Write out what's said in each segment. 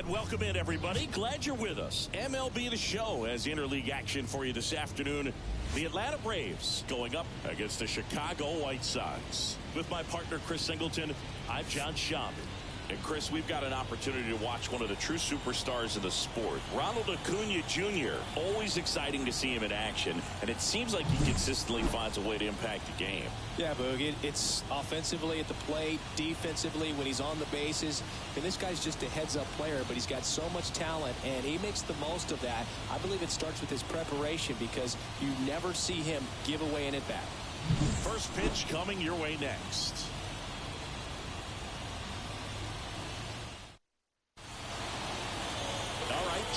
Welcome in, everybody. Glad you're with us. MLB The Show has interleague action for you this afternoon. The Atlanta Braves going up against the Chicago White Sox. With my partner, Chris Singleton, I'm John Schaub. And, Chris, we've got an opportunity to watch one of the true superstars of the sport. Ronald Acuna Jr., always exciting to see him in action. And it seems like he consistently finds a way to impact the game. Yeah, Boog, it's offensively at the plate, defensively when he's on the bases. And this guy's just a heads-up player, but he's got so much talent, and he makes the most of that. I believe it starts with his preparation because you never see him give away an at-bat. First pitch coming your way next.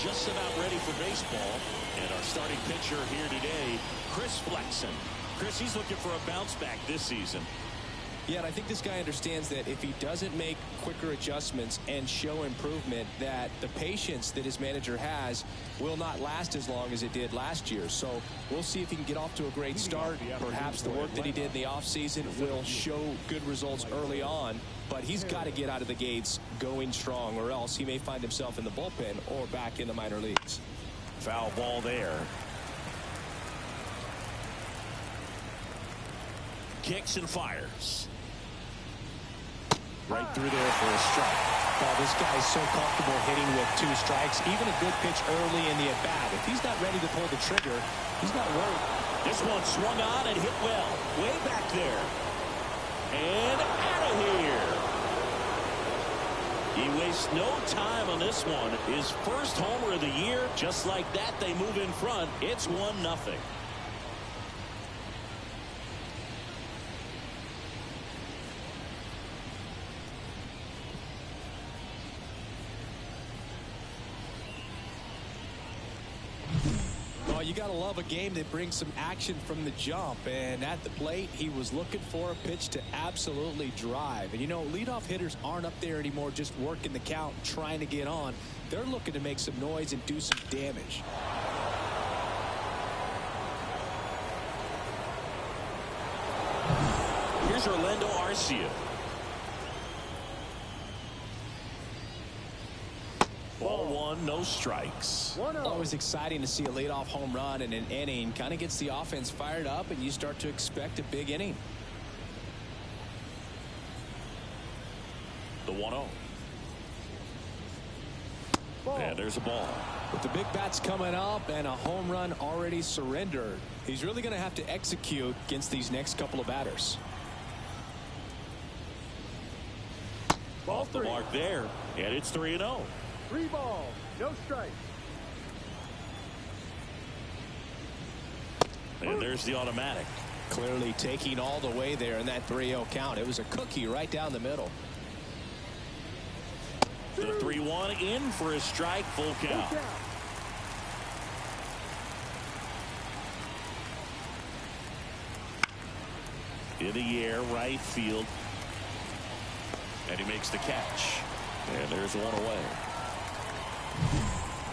Just about ready for baseball. And our starting pitcher here today, Chris Flexen. Chris, he's looking for a bounce back this season. Yeah, and I think this guy understands that if he doesn't make quicker adjustments and show improvement, that the patience that his manager has will not last as long as it did last year. So we'll see if he can get off to a great start. Perhaps the work that he did in the offseason will show good results early on. But he's got to get out of the gates going strong, or else he may find himself in the bullpen or back in the minor leagues. Foul ball there. Kicks and fires. Right through there for a strike. Oh, this guy's so comfortable hitting with 2 strikes. Even a good pitch early in the at-bat. If he's not ready to pull the trigger, he's not worried. This one swung on and hit well. Way back there. And out of here. He wastes no time on this one. His first homer of the year. Just like that, they move in front. It's 1-0. You got to love a game that brings some action from the jump, and at the plate he was looking for a pitch to absolutely drive. And you know, leadoff hitters aren't up there anymore just working the count, trying to get on. They're looking to make some noise and do some damage. Here's Orlando Arcia. Ball 1, no strikes. Always exciting to see a leadoff home run in an inning. Kind of gets the offense fired up, and you start to expect a big inning. The 1-0. And there's a ball. With the big bats coming up and a home run already surrendered, he's really going to have to execute against these next couple of batters. Off the mark there, and it's 3-0. 3 balls, no strikes. And there's the automatic. Clearly taking all the way there in that 3-0 count. It was a cookie right down the middle. The 3-1 in for a strike, full count. In the air, right field. And he makes the catch. And there's one away.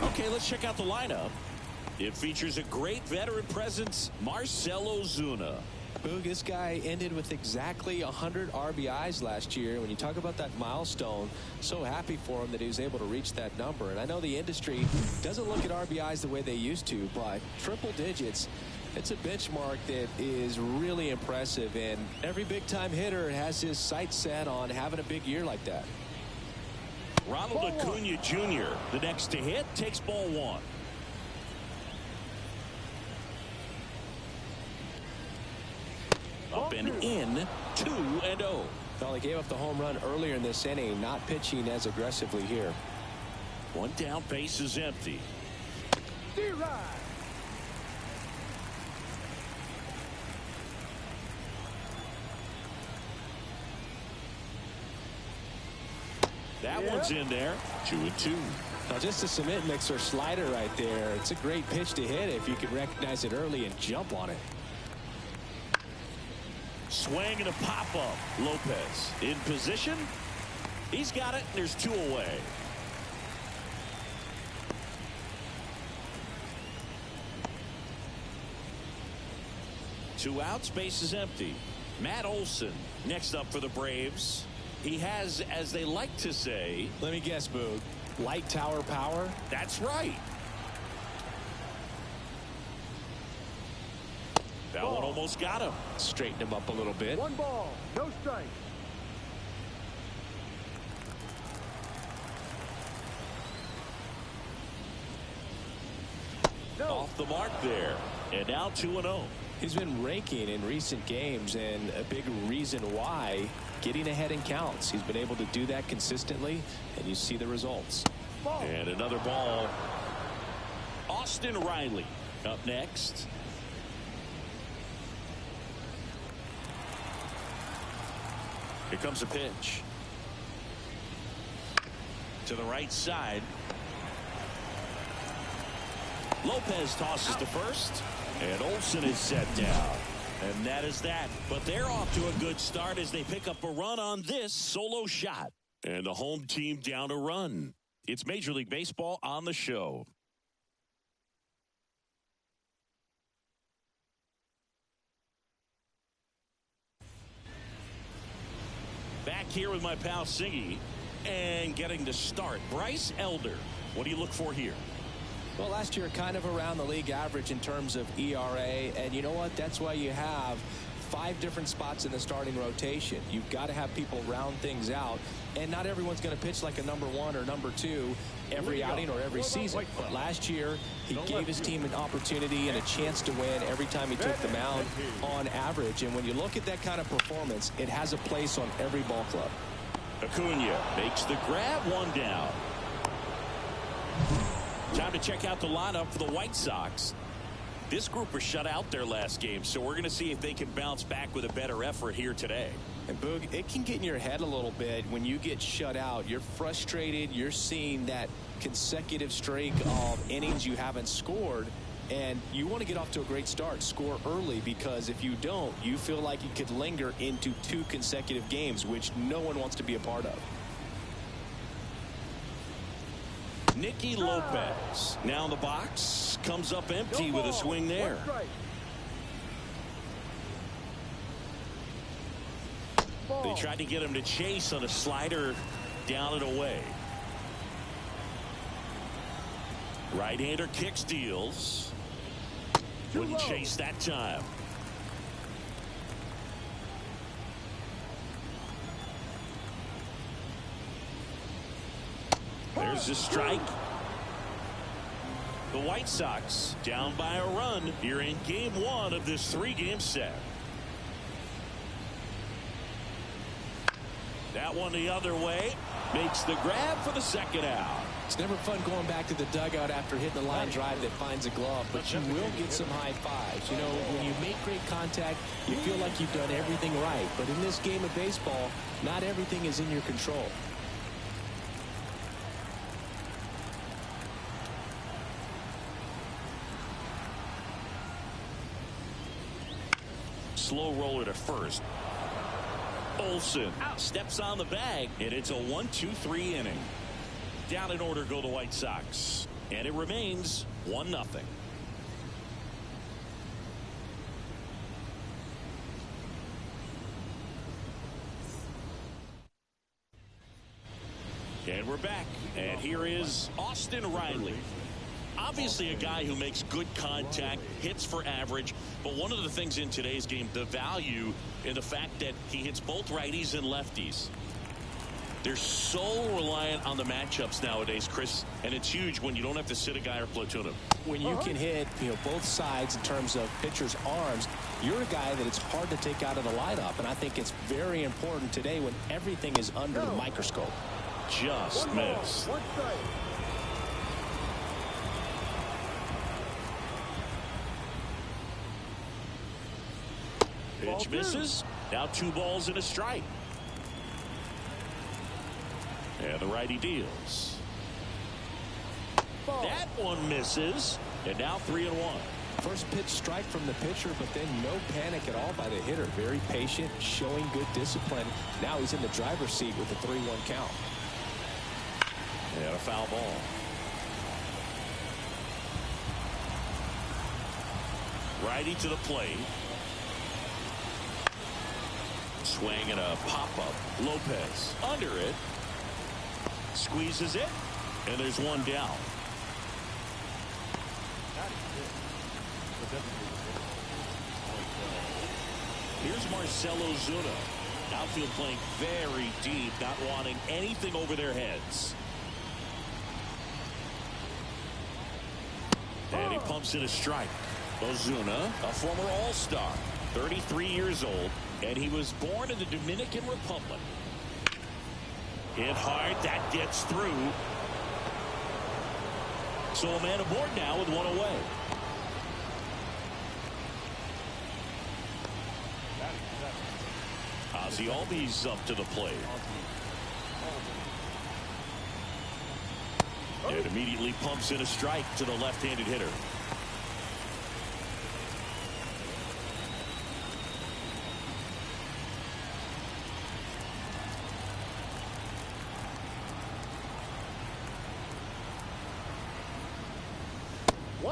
Okay, let's check out the lineup. It features a great veteran presence, Marcell Ozuna. Boog, this guy ended with exactly 100 RBIs last year. When you talk about that milestone, so happy for him that he was able to reach that number. And I know the industry doesn't look at RBIs the way they used to, but triple digits, it's a benchmark that is really impressive. And every big-time hitter has his sights set on having a big year like that. Ronald Acuna Jr., the next to hit, takes ball 1. Up and in, 2-0. Well, he gave up the home run earlier in this inning, not pitching as aggressively here. One down, base is empty. That one's in there. 2-2. Now, just a cement mixer slider right there. It's a great pitch to hit if you can recognize it early and jump on it. Swing and a pop-up. Lopez in position. He's got it. There's 2 away. Two outs, base is empty. Matt Olson next up for the Braves. He has, as they like to say, let me guess, Boog, Light tower power. That's right. That one almost got him. Straighten him up a little bit. 1 ball, no strike. No. Off the mark there. And now 2-0. He's been raking in recent games, and a big reason why, getting ahead in counts. He's been able to do that consistently, and you see the results. Ball. And another ball. Austin Riley up next. Here comes a pitch. To the right side. Lopez tosses to first. And Olsen is set down. And that is that. But they're off to a good start as they pick up a run on this solo shot. And the home team down a run. It's Major League Baseball on the show. Back here with my pal Siggy. And getting to start, Bryce Elder. What do you look for here? Well, last year kind of around the league average in terms of ERA, and you know what? That's why you have 5 different spots in the starting rotation. You've got to have people round things out, and not everyone's going to pitch like a number 1 or number 2 every outing or every season. But last year, he gave his team an opportunity and a chance to win every time he took the mound on average. And when you look at that kind of performance, it has a place on every ball club. Acuna makes the grab, 1 down. Time to check out the lineup for the White Sox. This group was shut out their last game, so we're going to see if they can bounce back with a better effort here today. And Boog, it can get in your head a little bit when you get shut out. You're frustrated. You're seeing that consecutive streak of innings you haven't scored, and you want to get off to a great start, score early, because if you don't, you feel like you could linger into 2 consecutive games, which no one wants to be a part of. Nicky Lopez now in the box, comes up empty with a swing there. They tried to get him to chase on a slider, down and away. Right-hander kicks, deals. Wouldn't chase that time. There's a strike. The White Sox down by a run here in game 1 of this 3-game set. That one the other way. Makes the grab for the second out. It's never fun going back to the dugout after hitting the line drive that finds a glove, but you will get some high fives. You know, when you make great contact, you feel like you've done everything right. But in this game of baseball, not everything is in your control. Slow roller to first. Olsen steps on the bag, and it's a 1-2-3 inning. Down in order go the White Sox, and it remains 1-0. And we're back, and here is Austin Riley. Obviously a guy who makes good contact, hits for average, but one of the things in today's game, the value in the fact that he hits both righties and lefties. They're so reliant on the matchups nowadays, Chris, and it's huge when you don't have to sit a guy or platoon him. When you can hit, both sides in terms of pitchers' arms, you're a guy that it's hard to take out of the lineup, and I think it's very important today when everything is under the microscope. Just missed. Pitch misses. Now 2 balls and a strike. And the righty deals. That one misses. And now 3-1. First pitch strike from the pitcher, but then no panic at all by the hitter. Very patient, showing good discipline. Now he's in the driver's seat with a 3-1 count. And a foul ball. Righty to the plate. Swing and a pop-up. Lopez under it. Squeezes it. And there's one down. Here's Marcelo Zuna. Outfield playing very deep, not wanting anything over their heads. And he pumps in a strike. Ozuna, a former All-Star, 33 years old, and he was born in the Dominican Republic. Hit hard, that gets through. So a man aboard now with one away. Ozzy Albies up to the plate. It immediately pumps in a strike to the left-handed hitter.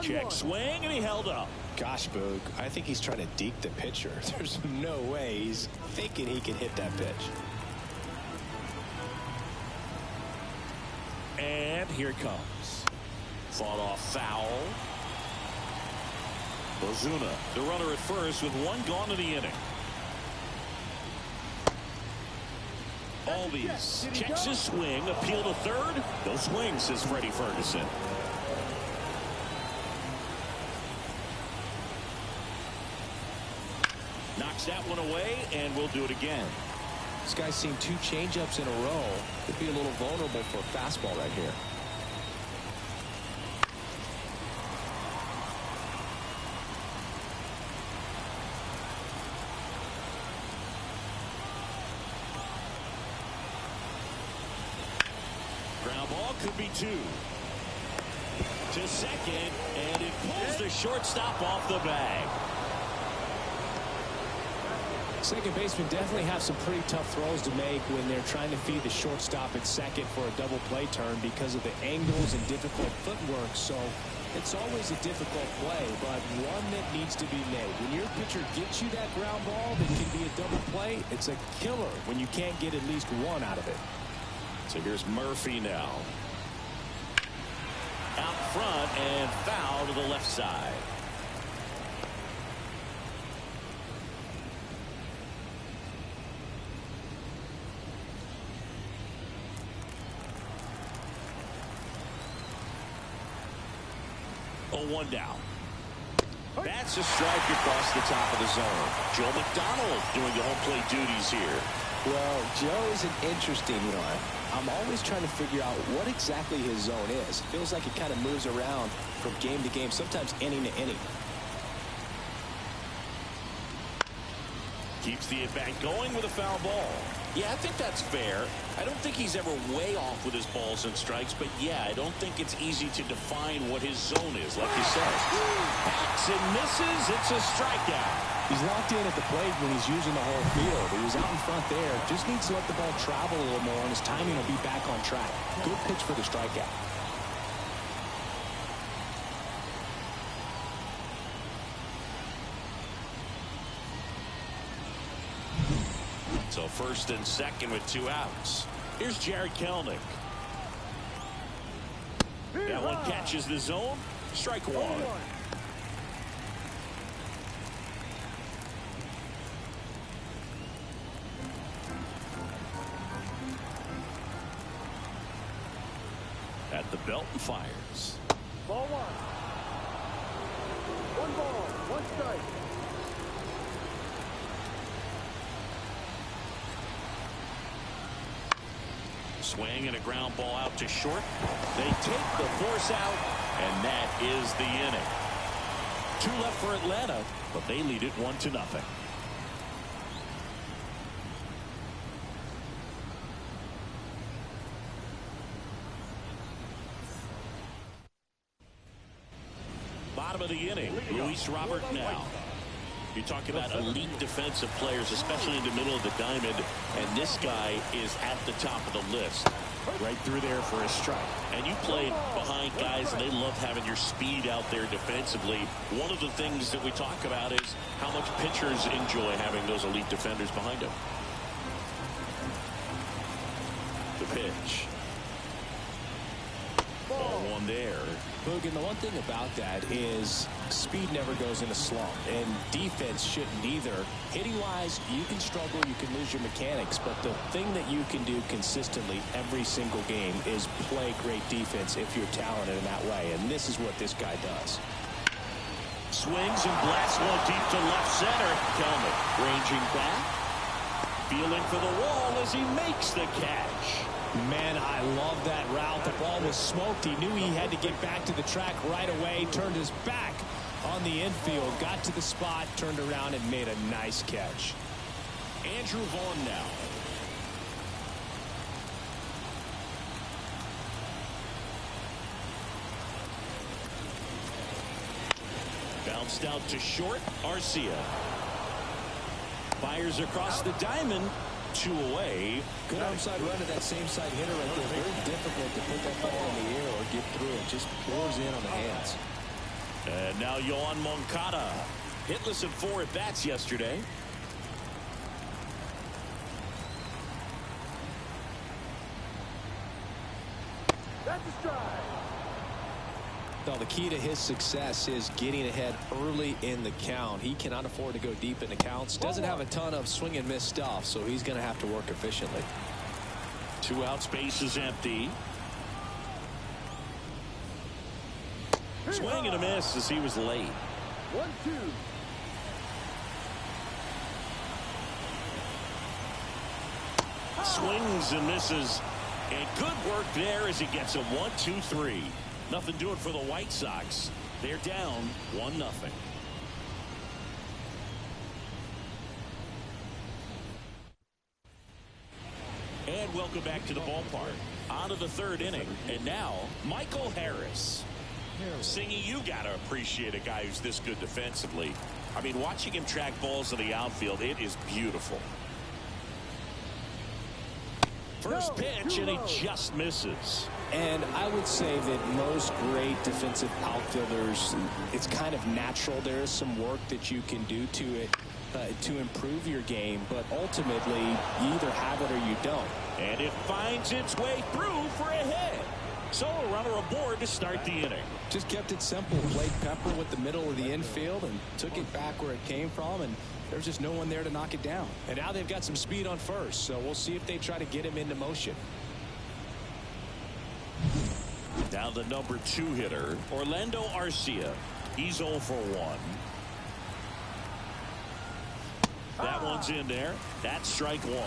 Check swing, and he held up. Gosh, Boog, I think he's trying to deke the pitcher. There's no way he's thinking he can hit that pitch. And here it comes. Fought off foul. Ozuna, the runner at first with one gone in the inning. Albies checks his swing, appeal to third. No swing, says Freddie Ferguson. Knocks that one away, and we'll do it again. This guy's seen 2 changeups in a row. Could be a little vulnerable for a fastball right here. Ground ball could be 2. To second, and it pulls the shortstop off the bag. Second baseman definitely have some pretty tough throws to make when they're trying to feed the shortstop at second for a double play turn because of the angles and difficult footwork. So it's always a difficult play, but one that needs to be made. When your pitcher gets you that ground ball that can be a double play, it's a killer when you can't get at least one out of it. So here's Murphy now. Out front and foul to the left side. Oh, 1 down. That's a strike across the top of the zone. Joe McDonald doing the home plate duties here. Well, Joe is an interesting one. I'm always trying to figure out what exactly his zone is. Feels like it kind of moves around from game to game, sometimes inning to inning. Keeps the at-bat going with a foul ball. Yeah, I think that's fair. I don't think he's ever way off with his balls and strikes, but yeah, I don't think it's easy to define what his zone is, like you said. Hacks and misses. It's a strikeout. He's locked in at the plate when he's using the whole field. He was out in front there. Just needs to let the ball travel a little more, and his timing will be back on track. Good pitch for the strikeout. So first and second with 2 outs. Here's Jared Kelenic. That one catches the zone. Strike 1. At the belt and fires. Ball 1. 1 ball, 1 strike. Swing and a ground ball out to short. They take the force out, and that is the inning. 2 left for Atlanta, but they lead it 1-0. Bottom of the inning, Luis Robert now. You talk about elite defensive players, especially in the middle of the diamond, and this guy is at the top of the list. Right through there for a strike. And you played behind guys, and they love having your speed out there defensively. One of the things that we talk about is how much pitchers enjoy having those elite defenders behind them. The pitch. Ball one there. Boog, and the one thing about that is speed never goes in a slump, and defense shouldn't either. Hitting-wise, you can struggle, you can lose your mechanics, but the thing that you can do consistently every single game is play great defense if you're talented in that way, and this is what this guy does. Swings and blasts one deep to left center. Kelman ranging back, feeling for the wall as he makes the catch. Man, I love that route. The ball was smoked. He knew he had to get back to the track right away. Turned his back on the infield. Got to the spot, turned around, and made a nice catch. Andrew Vaughn now. Bounced out to short. Arcia fires across the diamond. 2 away. Good outside run to that same side hitter right there. Very difficult to put that ball in the air or get through it. Just pours in on the hands. And now Yohan Moncada. Hitless in 4 at-bats yesterday. That's a strike. Well, the key to his success is getting ahead early in the count. He cannot afford to go deep in the counts. Doesn't have a ton of swing and miss stuff, so he's going to have to work efficiently. 2 outs, base is empty. Swing and a miss as he was late. 1-2. Swings and misses. And good work there as he gets a 1-2-3. Nothing doing for the White Sox. They're down 1-0. And welcome back to the ballpark. On to the 3rd inning. And now, Michael Harris. Singy, you got to appreciate a guy who's this good defensively. I mean, watching him track balls in the outfield, it is beautiful. First pitch, and he just misses. And I would say that most great defensive outfielders, it's kind of natural. There is some work that you can do to it to improve your game, but ultimately you either have it or you don't. And it finds its way through for a hit. So a runner aboard to start the inning. Just kept it simple. Played pepper with the middle of the infield and took it back where it came from, and there's just no one there to knock it down. And now they've got some speed on first, so we'll see if they try to get him into motion. Now the number 2 hitter, Orlando Arcia. He's 0 for 1. That one's in there. That's strike 1.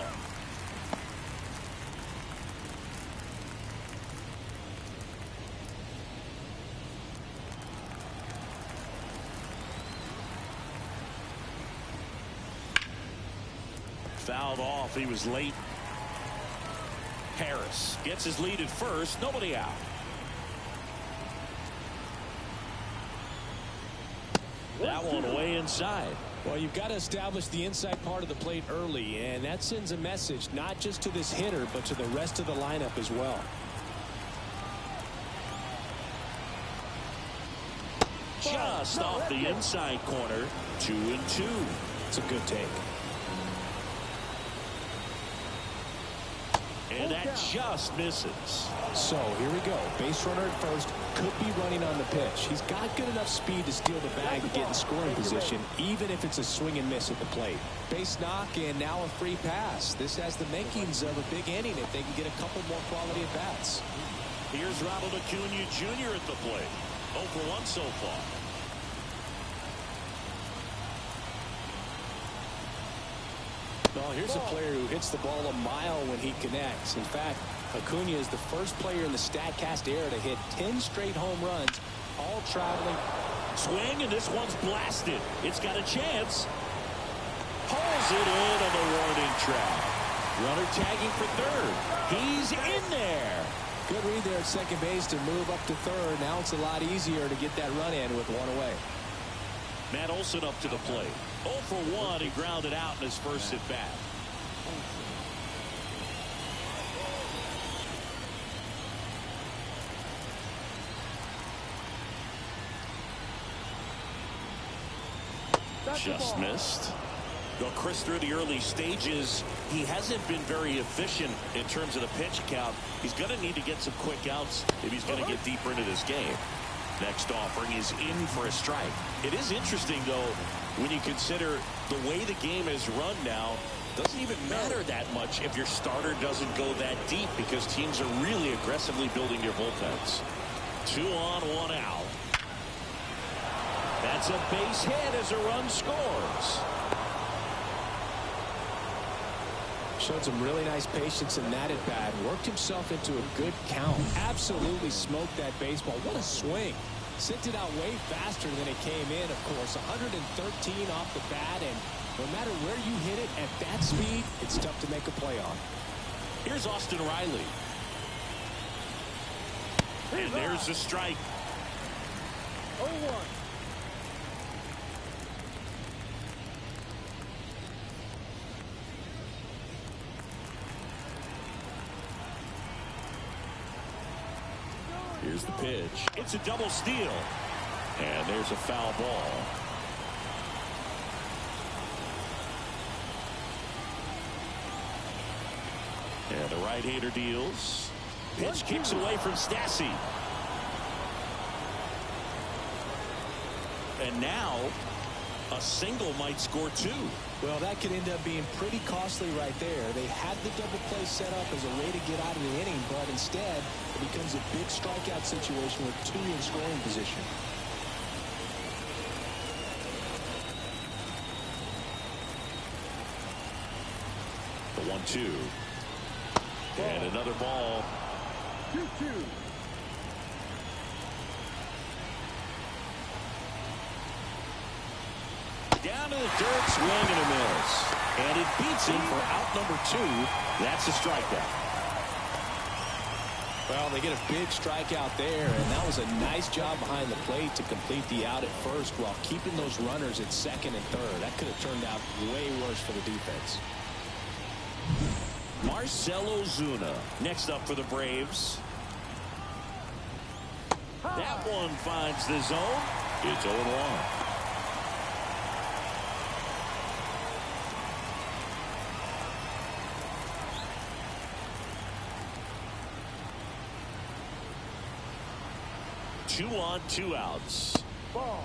Fouled off. He was late. Harris gets his lead at first. Nobody out. That one way inside. Well, you've got to establish the inside part of the plate early, and that sends a message not just to this hitter, but to the rest of the lineup as well. Just off the inside corner. 2-2. It's a good take. And that just misses. So here we go. Base runner at first. Could be running on the pitch. He's got good enough speed to steal the bag and get in scoring position, even if it's a swing and miss at the plate. Base knock, and now a free pass. This has the makings of a big inning if they can get a couple more quality at bats. Here's Ronald Acuna Jr. at the plate. 0 for 1 so far. Well, here's a player who hits the ball a mile when he connects. In fact, Acuna is the first player in the StatCast era to hit 10 straight home runs, all traveling. Swing, and this one's blasted. It's got a chance. Pulls it in on the warning track. Runner tagging for 3rd. He's in there. Good read there at second base to move up to 3rd. Now it's a lot easier to get that run in with 1 away. Matt Olson up to the plate. 0 for 1. He grounded out in his first at bat. Just missed. Well, Chris, through the early stages, he hasn't been very efficient in terms of the pitch count. He's going to need to get some quick outs if he's going to get deeper into this game. Next offering is in for a strike. It is interesting, though, when you consider the way the game is run now. Doesn't even matter that much if your starter doesn't go that deep, because teams are really aggressively building their bullpens. 2 on, 1 out. That's a base hit as a run scores. Showed some really nice patience in that at bat. Worked himself into a good count. Absolutely smoked that baseball. What a swing. Sent it out way faster than it came in, of course. 113 off the bat, and no matter where you hit it at that speed, it's tough to make a play on. Here's Austin Riley. And there's the strike. 0-1. Here's the pitch. It's a double steal. And there's a foul ball. And the right-hander deals. Pitch kicks away from Stassi. And now a single might score 2. Well, that could end up being pretty costly right there. They had the double play set up as a way to get out of the inning, but instead it becomes a big strikeout situation with 2 in scoring position. The 1-2. And another ball. 2-2. Down to the dirt, swing and a miss. And it beats him for out number 2. That's a strikeout. Well, they get a big strikeout there, and that was a nice job behind the plate to complete the out at first while keeping those runners at second and third. That could have turned out way worse for the defense. Marcell Ozuna next up for the Braves. That one finds the zone. It's 0-1. Two on, 2 outs. Ball.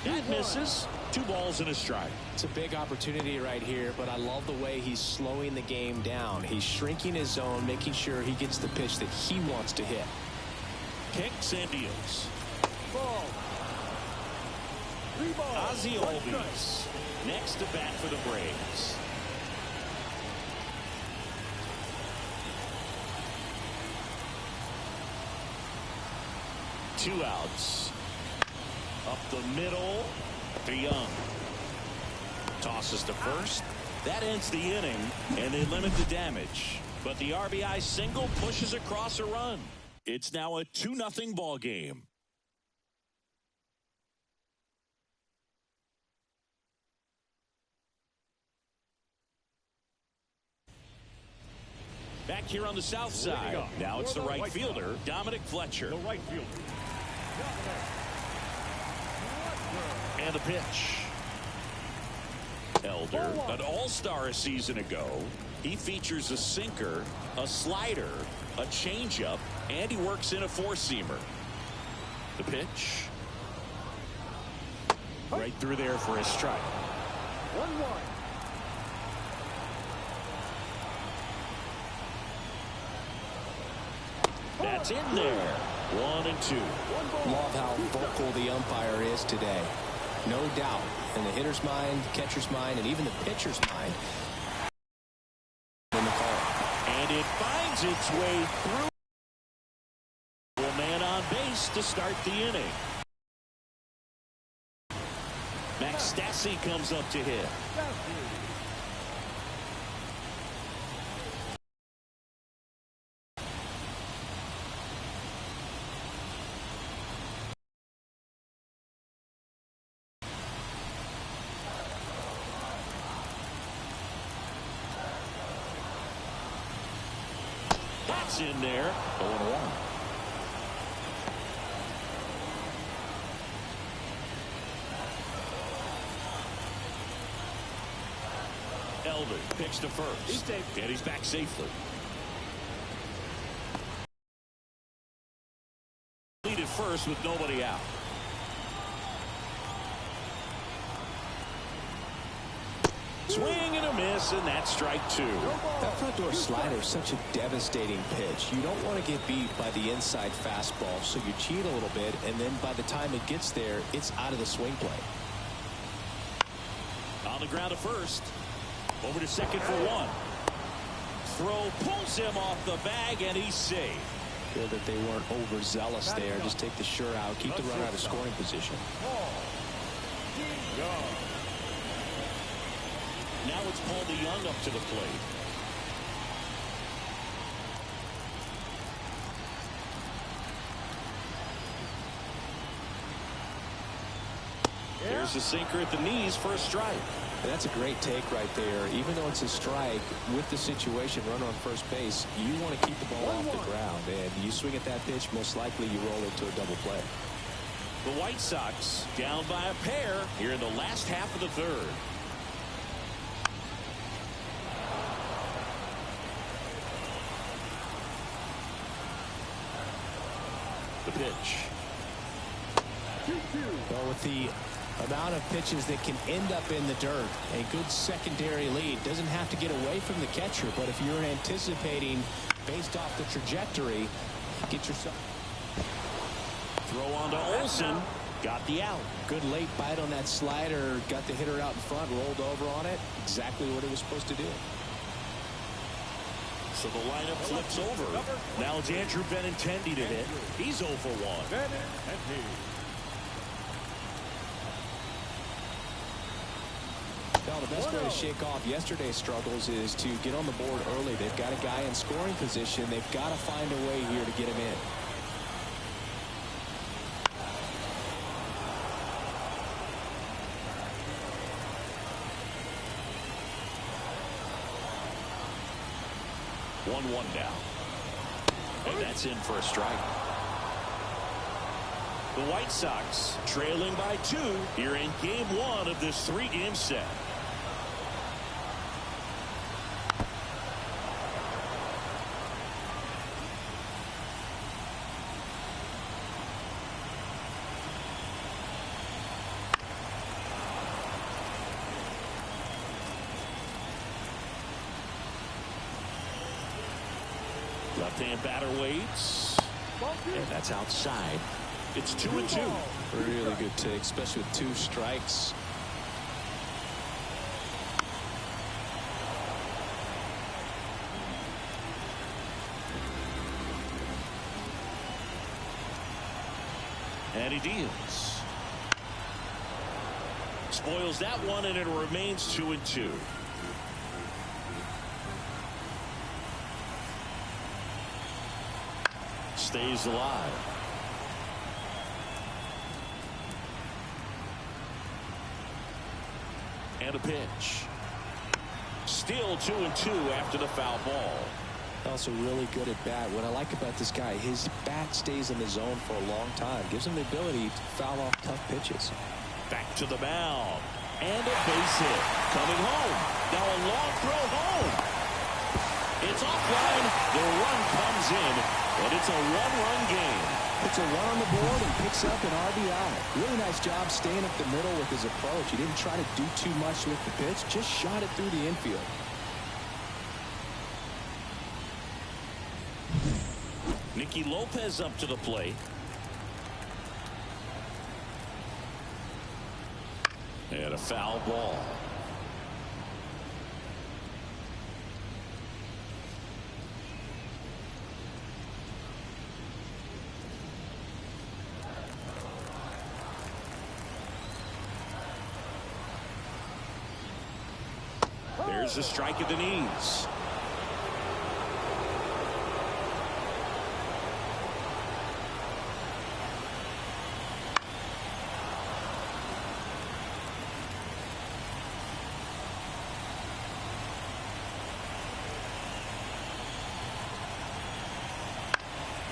That misses. 2 balls and a strike. It's a big opportunity right here, but I love the way he's slowing the game down. He's shrinking his zone, making sure he gets the pitch that he wants to hit. Kicks and deals. Ball. 3 balls. Ozzie Albies next to bat for the Braves. Two outs. Up the middle to Young. Tosses to first. That ends the inning, and they limit the damage. But the RBI single pushes across a run. It's now a 2-0 ball game. Back here on the south side. Now it's the right fielder, Dominic Fletcher. The right fielder. And the pitch. Elder, an all-star a season ago. He features a sinker, a slider, a changeup, and he works in a 4-seamer. The pitch. Right through there for a strike. 1-1. That's in there. 1-2. Love how vocal the umpire is today. No doubt. In the hitter's mind, catcher's mind, and even the pitcher's mind. In the call. And it finds its way through. Well, man on base to start the inning. Max Stassi comes up to hit. In there, 0-1. Held it. Pitch to first. He's safe. And he's back safely. Lead at first with nobody out. Swing and a miss, and that's strike two. That front door slider is such a devastating pitch. You don't want to get beat by the inside fastball, so you cheat a little bit, and then by the time it gets there, it's out of the swing play. On the ground to first. Over to second for one. Throw pulls him off the bag, and he's safe. Good that they weren't overzealous there. Just take the sure out. Keep the runner out of scoring position. Now it's Paul DeYoung up to the plate. There's a sinker at the knees for a strike. That's a great take right there. Even though it's a strike, with the situation, runner on first base, you want to keep the ball off the ground. And you swing at that pitch, most likely you roll into a double play. The White Sox down by a pair here in the last half of the third. The pitch. Well, with the amount of pitches that can end up in the dirt, a good secondary lead doesn't have to get away from the catcher, but if you're anticipating based off the trajectory, get yourself. Throw on to Olsen. Got the out. Good late bite on that slider. Got the hitter out in front, rolled over on it. Exactly what it was supposed to do. So the lineup flips over. Now it's Andrew Benintendi to hit. He's 0 for 1. Well, the best way to shake off yesterday's struggles is to get on the board early. They've got a guy in scoring position. They've got to find a way here to get him in. One down. And that's in for a strike. The White Sox trailing by 2 here in game 1 of this 3-game set. Left-hand batter waits. And that's outside. It's 2-2. Really good take, especially with 2 strikes. And he deals. Spoils that one, and it remains 2-2. Stays alive. And a pitch. Still 2-2 after the foul ball. Also really good at bat. What I like about this guy, his bat stays in the zone for a long time. Gives him the ability to foul off tough pitches. Back to the mound. And a base hit. Coming home. Now a long throw home. It's offline. The run comes in. And it's a 1-run game. Puts a run on the board and picks up an RBI. Really nice job staying up the middle with his approach. He didn't try to do too much with the pitch. Just shot it through the infield. Nicky Lopez up to the plate. And a foul ball. There's a strike at the knees.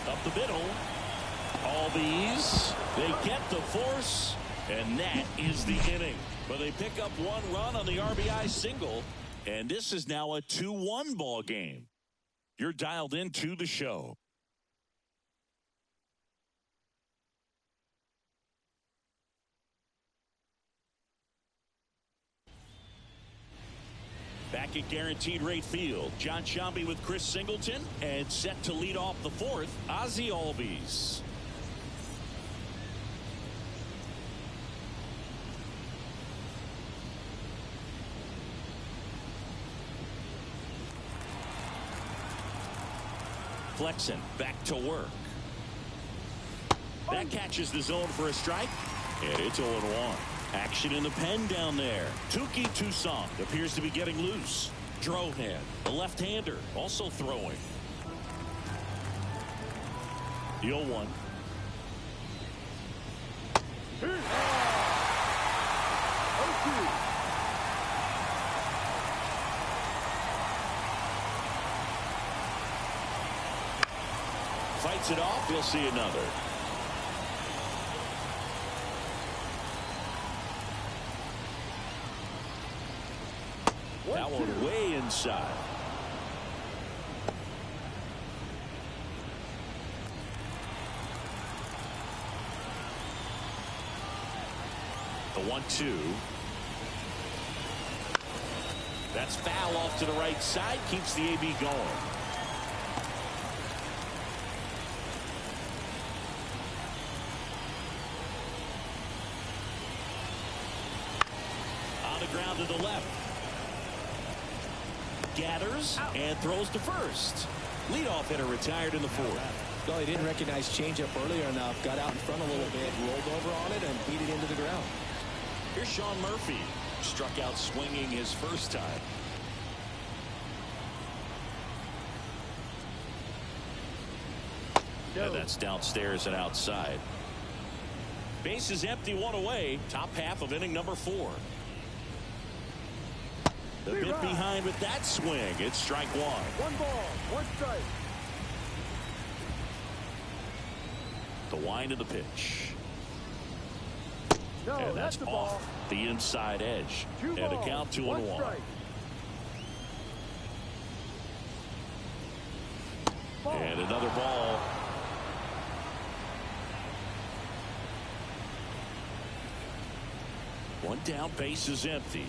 Up the middle. All these, they get the force, and that is the inning. But they pick up 1 run on the RBI single, And this is now a 2-1 ball game. You're dialed into the show. Back at Guaranteed Rate Field, John Shambi with Chris Singleton, and set to lead off the fourth, Ozzie Albies. Flexen back to work. That catches the zone for a strike, and it's 0-1. Action in the pen down there. Touki Toussaint appears to be getting loose. Drohan, the left-hander, also throwing. The 0-1. Fights it off. We'll see another. That one way inside. The 1-2. That's foul off to the right side. Keeps the AB going. On the ground to the left. Gathers and throws to first. Leadoff hitter retired in the fourth. Well, he didn't recognize changeup earlier enough. Got out in front a little bit, rolled over on it, and beat it into the ground. Here's Sean Murphy. Struck out swinging his first time. And that's downstairs and outside. Base is empty, one away. Top half of inning number 4. A bit behind with that swing. It's strike 1. 1 ball, 1 strike. The wind of the pitch. No, And that's the off ball. the inside edge. 2 And a balls, count 2-1. 1 strike. Ball. And another ball. One down, base is empty.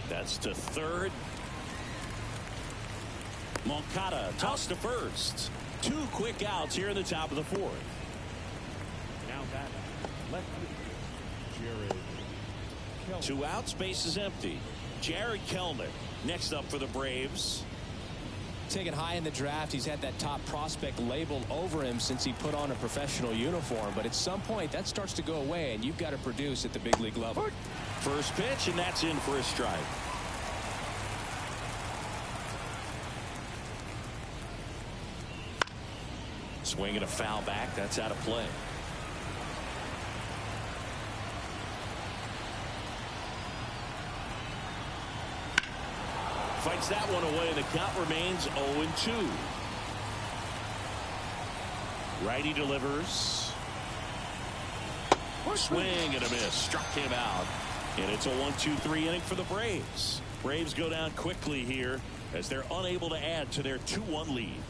That's to third. Moncada tossed to first. 2 quick outs here in the top of the 4th. Now back. Left field. Jared. 2 outs, base is empty. Jared Kelnick next up for the Braves. Taken high in the draft, he's had that top prospect labeled over him since he put on a professional uniform. But at some point, that starts to go away, and you've got to produce at the big league level. First pitch, and that's in for a strike. Swinging a foul back. That's out of play. Fights that one away, and the count remains 0-2. Righty delivers. Swing and a miss. Struck him out. And it's a 1-2-3 inning for the Braves. Braves go down quickly here as they're unable to add to their 2-1 lead.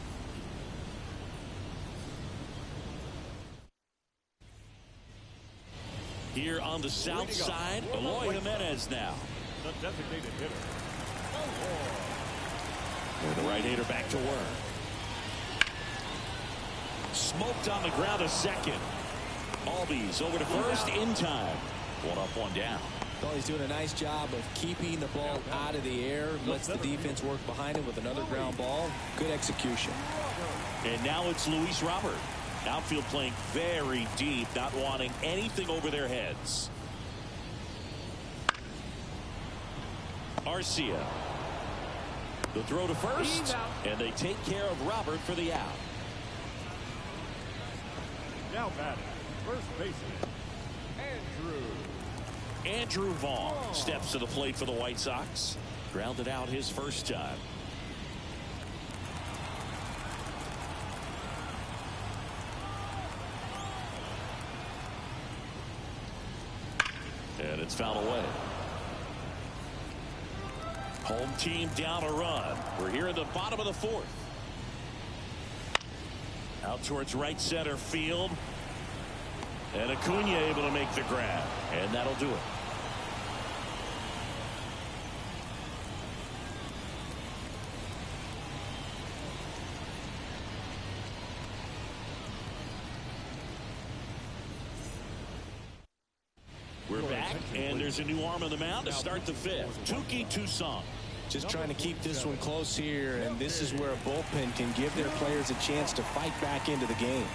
Here on the south side, Eloy Jimenez now. The designated hitter. And the right-hander back to work. Smoked on the ground a second. Albies over to first in time. 1 up, 1 down. Well, he's doing a nice job of keeping the ball out of the air. Lets the defense work behind him with another ground ball. Good execution. And now it's Luis Robert. Outfield playing very deep, not wanting anything over their heads. Arcia. The throw to first, and they take care of Robert for the out. Now batting. First baseman. Andrew Vaughn steps to the plate for the White Sox. Grounded out his first time. And it's fouled away. Home team down a run. We're here in the bottom of the fourth. Out towards right center field. And Acuna able to make the grab. And that'll do it. We're back, and there's a new arm on the mound to start the fifth. Touki Toussaint. Just trying to keep this one close here, and this is where a bullpen can give their players a chance to fight back into the game.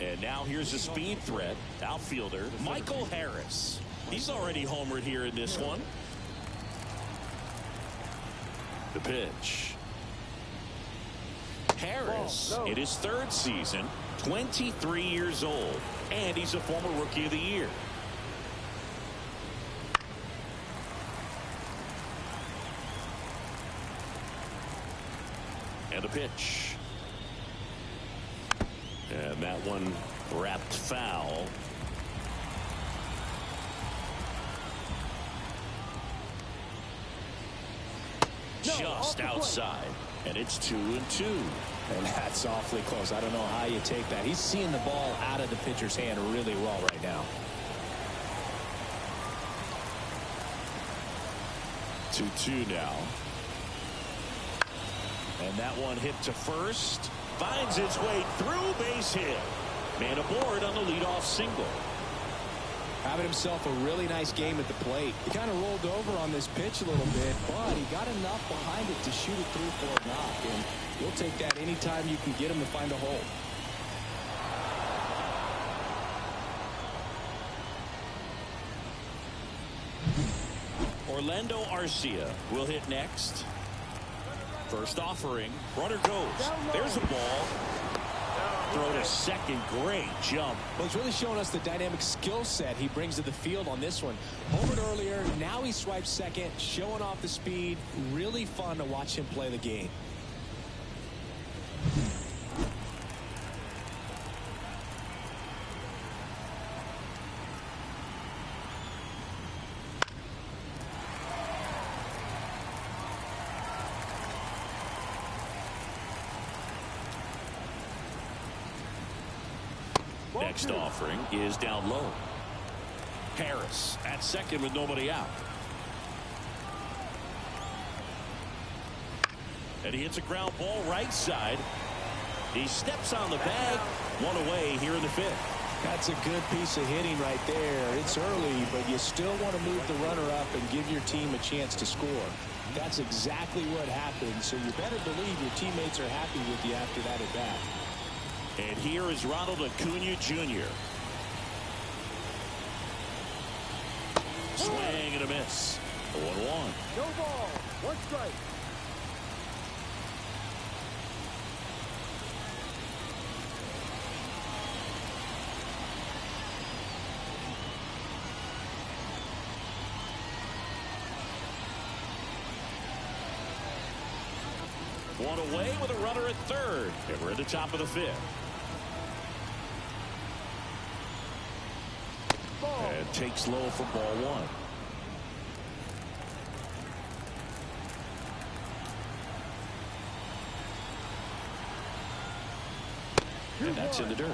And now here's a speed threat. Outfielder Michael Harris. He's already homered here in this one. The pitch. Harris in his third season, 23 years old, and he's a former Rookie of the Year. And a pitch. And that one wrapped foul. Just outside. And it's 2-2. And that's awfully close. I don't know how you take that. He's seeing the ball out of the pitcher's hand really well right now. 2-2 now. And that one hit to first. Finds its way through, base hit. Man aboard on the leadoff single. Having himself a really nice game at the plate. He kind of rolled over on this pitch a little bit, but he got enough behind it to shoot it through for a knock. And you'll take that anytime you can get him to find a hole. Orlando Arcia will hit next. First offering. Runner goes. There's a ball. Throw to second. Great jump. Well, he's really showing us the dynamic skill set he brings to the field on this one. Homered earlier. Now he swipes second. Showing off the speed. Really fun to watch him play the game. Next offering is down low. Harris at second with nobody out. And he hits a ground ball right side. He steps on the bag. One away here in the fifth. That's a good piece of hitting right there. It's early, but you still want to move the runner up and give your team a chance to score. That's exactly what happened, so you better believe your teammates are happy with you after that at bat. And here is Ronald Acuna Jr. Swing and a miss. 1-1. No ball. One strike. One away with a runner at third. And we're at the top of the fifth. And takes low for ball one. And that's in the dirt.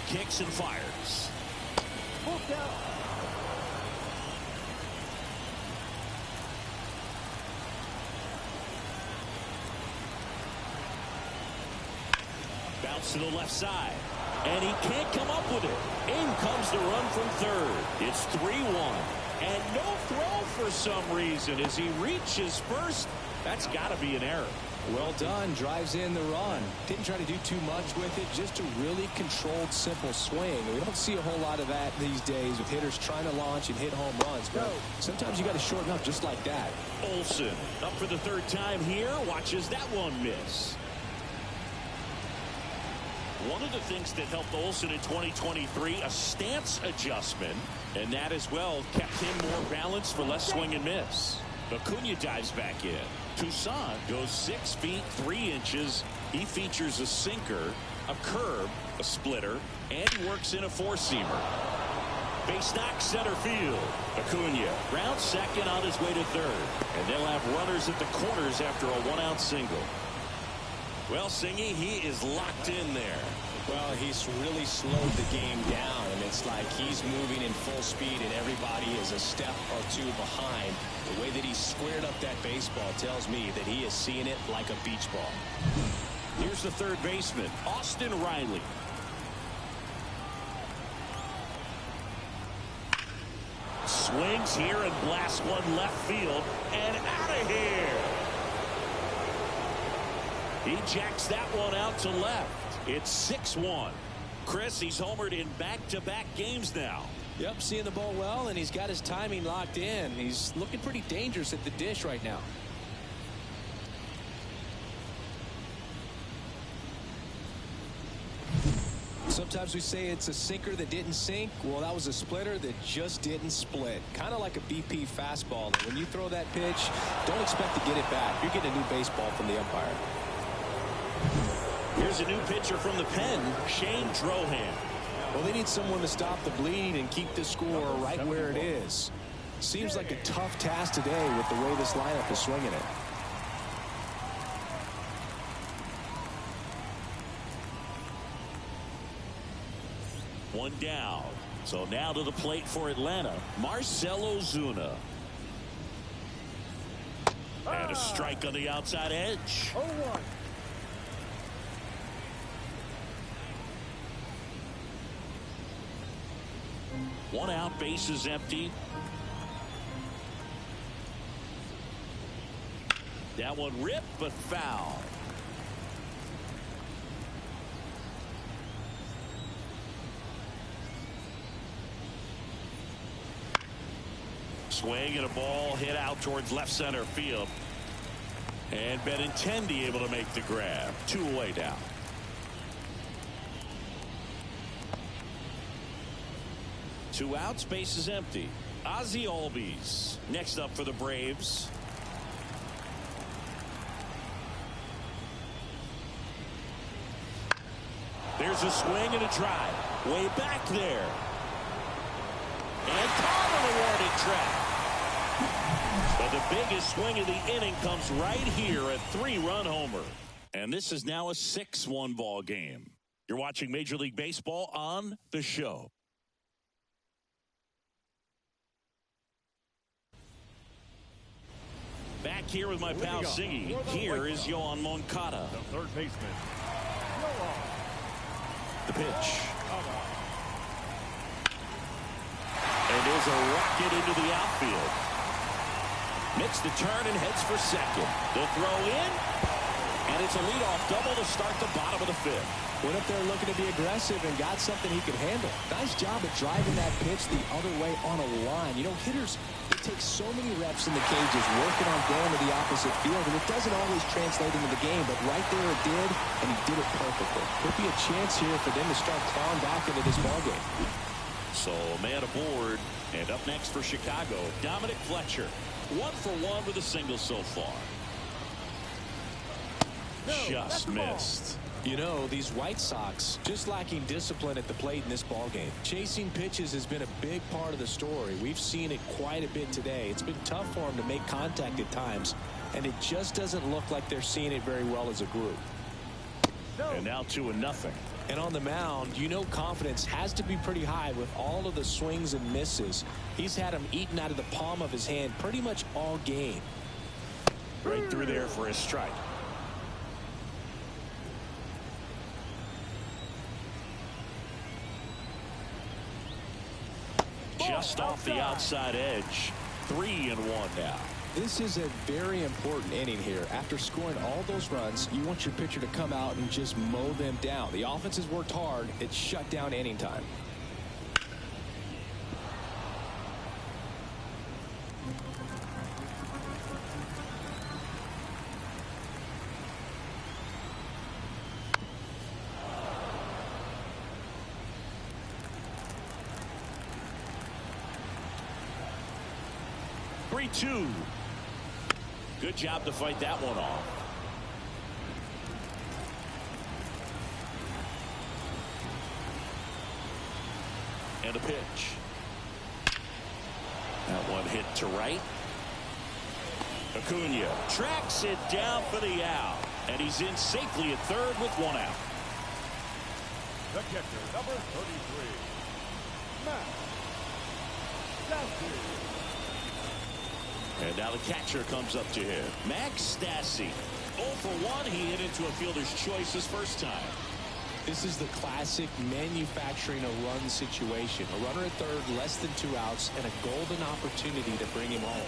Kicks and fires. Bounce to the left side. And he can't come up with it. In comes the run from third. It's 3-1. And no throw for some reason as he reaches first. That's got to be an error. Well done. Drives in the run. Didn't try to do too much with it. Just a really controlled, simple swing. We don't see a whole lot of that these days with hitters trying to launch and hit home runs. But sometimes you got to shorten up just like that. Olsen up for the third time here. Watches that one miss. One of the things that helped Olsen in 2023, a stance adjustment, and that as well kept him more balanced for less swing and miss. Acuna dives back in. Toussaint goes 6 feet 3 inches. He features a sinker, a curve, a splitter, and he works in a four-seamer. Base knock center field. Acuna rounds second on his way to third. And they'll have runners at the corners after a 1-out single. Well, Singy, he is locked in there. Well, he's really slowed the game down, and it's like he's moving in full speed, and everybody is a step or two behind. The way that he squared up that baseball tells me that he is seeing it like a beach ball. Here's the third baseman, Austin Riley. Swings here and blasts one left field and out of here. He jacks that one out to left. It's 6-1. Chris, he's homered in back-to-back games now. Yep, seeing the ball well, and he's got his timing locked in. He's looking pretty dangerous at the dish right now. Sometimes we say it's a sinker that didn't sink. Well, that was a splitter that just didn't split. Kind of like a BP fastball. That when you throw that pitch, don't expect to get it back. You're getting a new baseball from the umpire. Here's a new pitcher from the pen, Shane Drohan. Well, they need someone to stop the bleed and keep the score right where it is. Seems like a tough task today with the way this lineup is swinging it. One down. So now to the plate for Atlanta, Marcell Ozuna. And a strike on the outside edge. 0-1. One out, base is empty. That one ripped, but foul. Swing and a ball hit out towards left center field. And Benintendi able to make the grab. 2 away now. Two outs, base is empty. Ozzie Albies next up for the Braves. There's a swing and a drive. Way back there. And caught on the warning track. But the biggest swing of the inning comes right here, a 3-run homer. And this is now a 6-1 ball game. You're watching Major League Baseball on The Show. Back here with my pal Siggy. Here is Yohan Moncada. The third baseman. The pitch. And there's a rocket into the outfield. Makes the turn and heads for second. The throw in. And it's a leadoff double to start the bottom of the 5th. Went up there looking to be aggressive and got something he could handle. Nice job of driving that pitch the other way on a line. You know, hitters, they take so many reps in the cages working on going to the opposite field, and it doesn't always translate into the game, but right there it did, and he did it perfectly. Could be a chance here for them to start clawing back into this ballgame. So, man aboard, and up next for Chicago, Dominic Fletcher. 1 for 1 with a single so far. Just missed. You know, these White Sox just lacking discipline at the plate in this ballgame. Chasing pitches has been a big part of the story. We've seen it quite a bit today. It's been tough for them to make contact at times, and it just doesn't look like they're seeing it very well as a group. And now 2-0. And on the mound, you know confidence has to be pretty high with all of the swings and misses. He's had them eaten out of the palm of his hand pretty much all game. Right through there for a strike. Just off the outside edge. 3-1 now. This is a very important inning here. After scoring all those runs, you want your pitcher to come out and just mow them down. The offense has worked hard. It's shut down inning time. 3-2. Good job to fight that one off. And a pitch. That one hit to right. Acuna tracks it down for the out. And he's in safely at third with one out. The catcher, number 33, Max Stassi. And now the catcher comes up to him. Max Stassi. 0 for 1. He hit into a fielder's choice his first time. This is the classic manufacturing a run situation. A runner at third, less than 2 outs, and a golden opportunity to bring him home.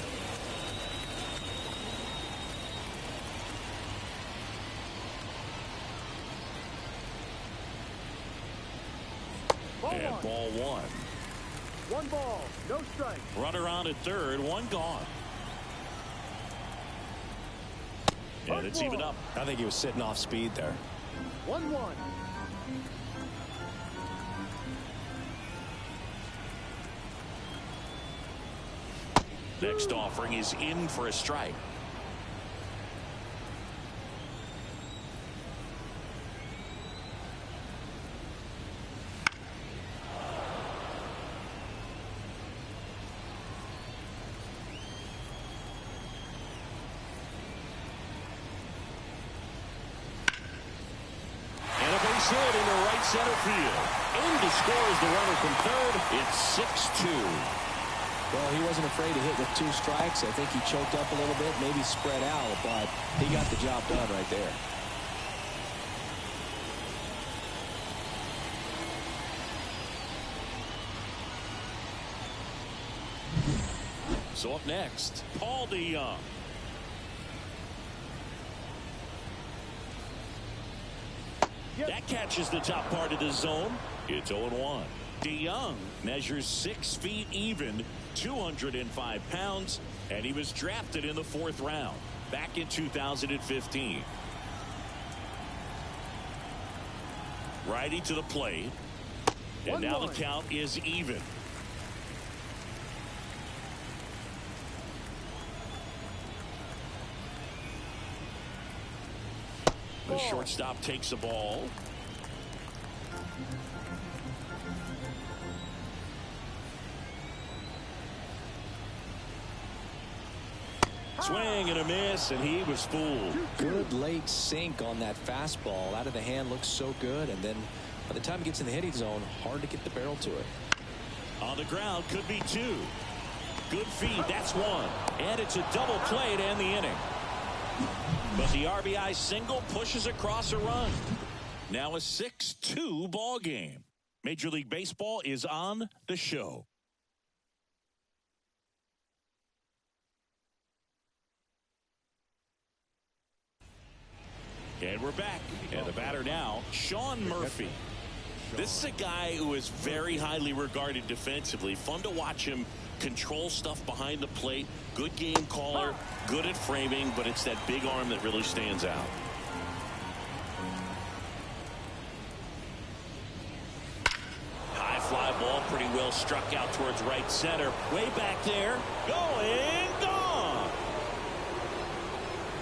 And ball one. 1 ball, no strike. Runner on at third, 1 gone. And it's even up. I think he was sitting off speed there. 1-1. Next offering is in for a strike. Hit into right center field. In to score is the runner from third. It's 6-2. Well, he wasn't afraid to hit with 2 strikes. I think he choked up a little bit, maybe spread out, but he got the job done right there. So up next, Paul DeYoung. That catches the top part of the zone. It's 0-1. DeYoung measures 6 feet even, 205 pounds, and he was drafted in the 4th round back in 2015. Righty to the plate. And now the count is even. The shortstop takes the ball. Swing and a miss, and he was fooled. Good late sink on that fastball. Out of the hand, looks so good, and then by the time it gets in the hitting zone, hard to get the barrel to it. On the ground, could be 2. Good feed, that's 1. And it's a double play to end the inning. But the RBI single pushes across a run. Now a 6-2 ball game. Major League Baseball is on the show. And we're back. And the batter now, Sean Murphy. This is a guy who is very highly regarded defensively. Fun to watch him control stuff behind the plate. Good game caller, good at framing, but it's that big arm that really stands out. High fly ball, pretty well struck out towards right center. Way back there, going, gone.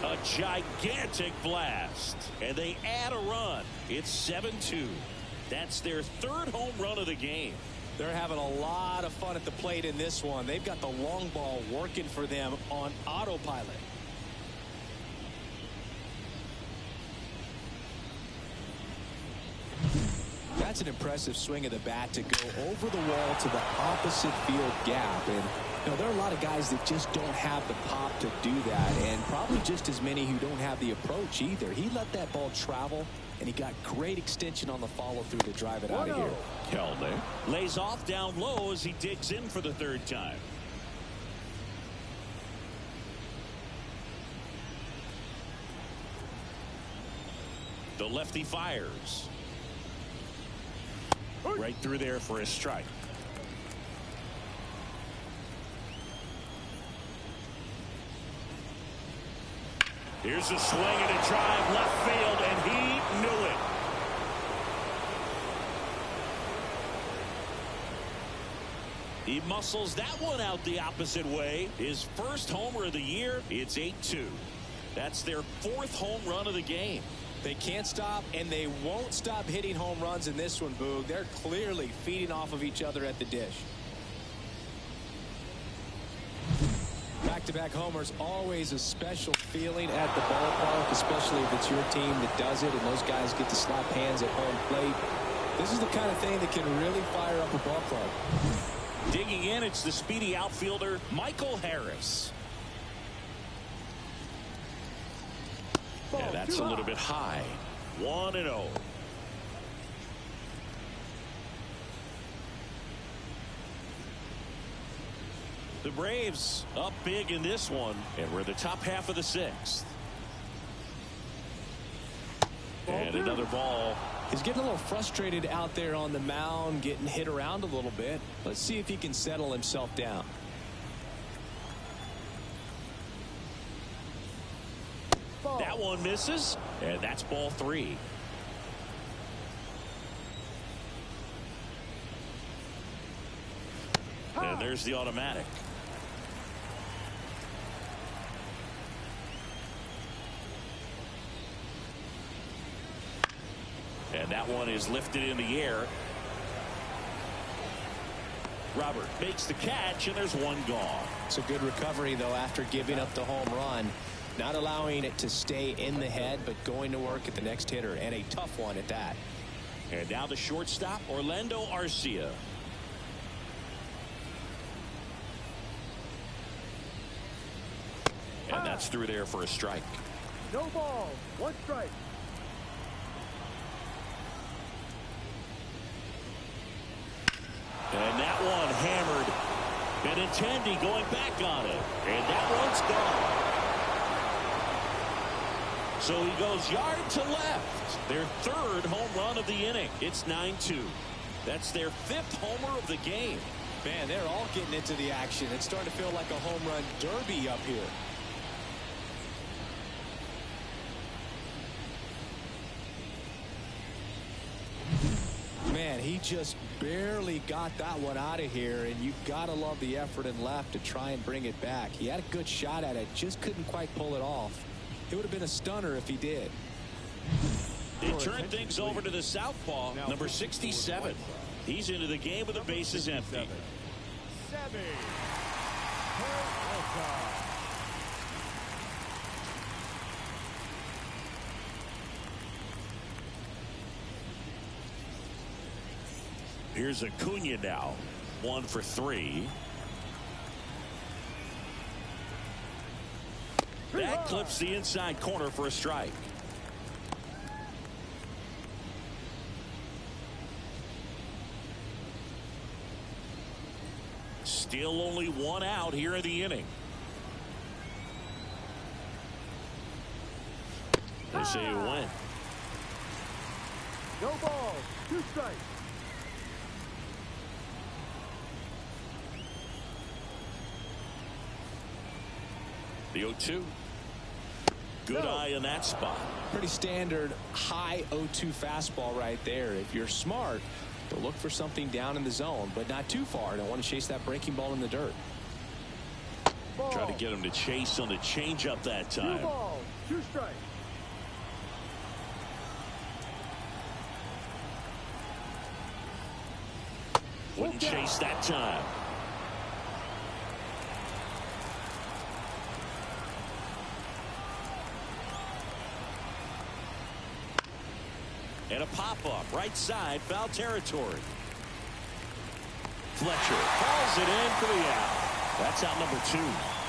A gigantic blast, and they add a run. It's 7-2. That's their 3rd home run of the game. They're having a lot of fun at the plate in this one. They've got the long ball working for them on autopilot. That's an impressive swing of the bat to go over the wall to the opposite field gap. And you know, there are a lot of guys that just don't have the pop to do that, and probably just as many who don't have the approach either. He let that ball travel, and he got great extension on the follow-through to drive it out of here. Kelly lays off down low as he digs in for the 3rd time. The lefty fires. Right through there for a strike. Here's a swing and a drive left field, and he knew it. He muscles that one out the opposite way. His first homer of the year. It's 8-2. That's their 4th home run of the game. They can't stop, and they won't stop hitting home runs in this one, Boog. They're clearly feeding off of each other at the dish. Back-to-back homers, always a special feeling at the ballpark, especially if it's your team that does it and those guys get to slap hands at home plate. This is the kind of thing that can really fire up a ball club. Digging in, it's the speedy outfielder, Michael Harris. Yeah, that's a little bit high. 1-0. The Braves up big in this one, and we're the top half of the 6th. And another ball. He's getting a little frustrated out there on the mound, getting hit around a little bit. Let's see if he can settle himself down. That one misses, and that's ball 3. And there's the automatic. And that one is lifted in the air. Robert makes the catch, and there's one gone. It's a good recovery, though, after giving up the home run. Not allowing it to stay in the head, but going to work at the next hitter, and a tough one at that. And now the shortstop, Orlando Arcia. And that's through there for a strike. No ball, 1 strike. And that one hammered. Benintendi going back on it. And that one's gone. So he goes yard to left. Their 3rd home run of the inning. It's 9-2. That's their 5th homer of the game. Man, they're all getting into the action. It's starting to feel like a home run derby up here. Man, he just barely got that one out of here, and you've got to love the effort and left to try and bring it back. He had a good shot at it, just couldn't quite pull it off. It would have been a stunner if he did. They turn things over to the southpaw, number 67. He's into the game with the bases empty. Here's Acuna now. 1 for 3. That clips the inside corner for a strike. Still only 1 out here in the inning. They say he went. No ball, 2 strikes. The 0-2. Good eye in that spot. Pretty standard high 0-2 fastball right there. If you're smart, you'll look for something down in the zone, but not too far. Don't want to chase that breaking ball in the dirt. Try to get him to chase on the changeup that time. 2 balls, 2 strikes. Wouldn't chase that time. And a pop-up, right side, foul territory. Fletcher calls it in for the out. That's out number 2.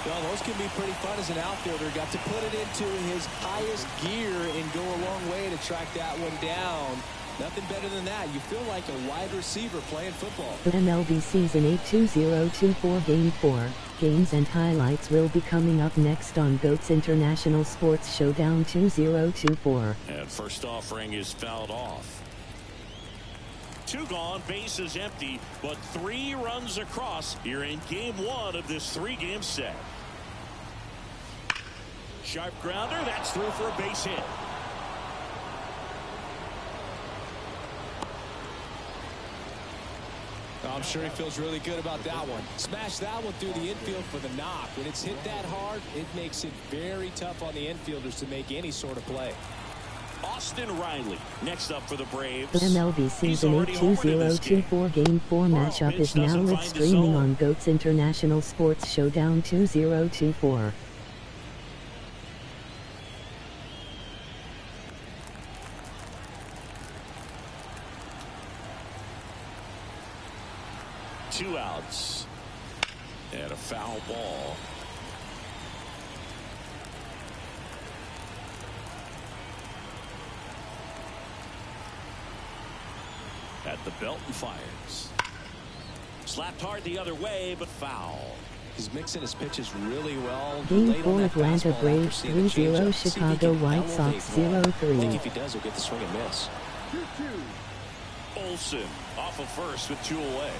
Well, those can be pretty fun as an outfielder. Got to put it into his highest gear and go a long way to track that one down. Nothing better than that. You feel like a wide receiver playing football. The MLB Season 8 2024 Game 4 games and highlights will be coming up next on GOAT's International Sports Showdown 2024. And first offering is fouled off. 2 gone, bases empty, but 3 runs across here in Game 1 of this 3-game set. Sharp grounder, that's through for a base hit. I'm sure he feels really good about that one. Smash that one through the infield for the knock. When it's hit that hard, it makes it very tough on the infielders to make any sort of play. Austin Riley next up for the Braves. The MLB Season 8 2024 Game 4 matchup is now live streaming on GOAT's International Sports Showdown 2024. Two outs. And a foul ball. At the belt and fires. Slapped hard the other way, but foul. He's mixing his pitches really well. Game 4 Atlanta Braves 3-0 Chicago White Sox 0-3. I think if he does, he'll get the swing and miss. 2-2. Olsen off of first with 2 away.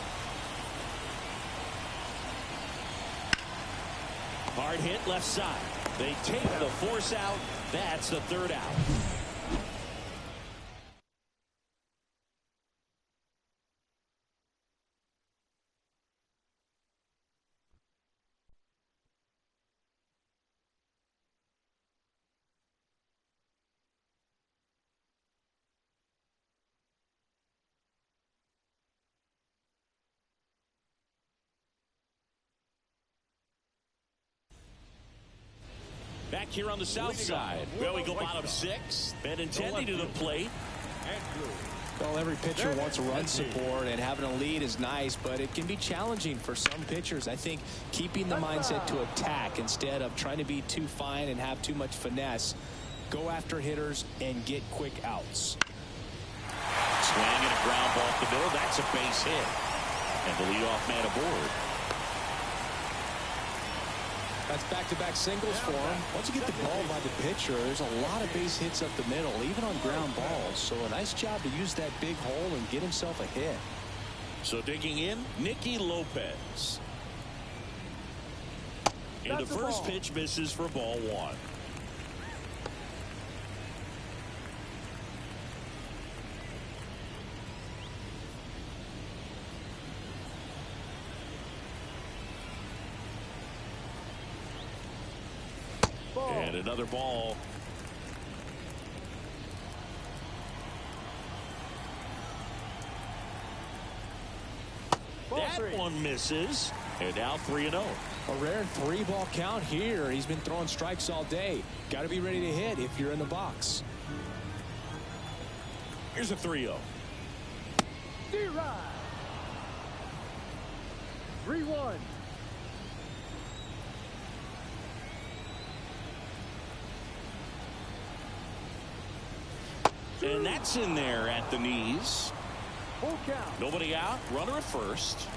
Hard hit left side. They take the force out. That's the 3rd out. Back here on the south side. Well, we go bottom 6. Benintendi to the plate. Well, every pitcher wants a run support, and having a lead is nice, but it can be challenging for some pitchers. I think keeping the mindset to attack instead of trying to be too fine and have too much finesse. Go after hitters and get quick outs. Swing and a ground ball off the middle. That's a base hit. And the leadoff man aboard. That's back-to-back singles for him. Once you get the ball by the pitcher, there's a lot of base hits up the middle, even on ground balls. So a nice job to use that big hole and get himself a hit. So digging in, Nicky Lopez. And the first pitch misses for ball 1. And another ball. That one misses. And now 3-0. A rare 3-ball count here. He's been throwing strikes all day. Got to be ready to hit if you're in the box. Here's a 3-0. D-Ride. 3-1. And that's in there at the knees. Full count. Nobody out. Runner at first.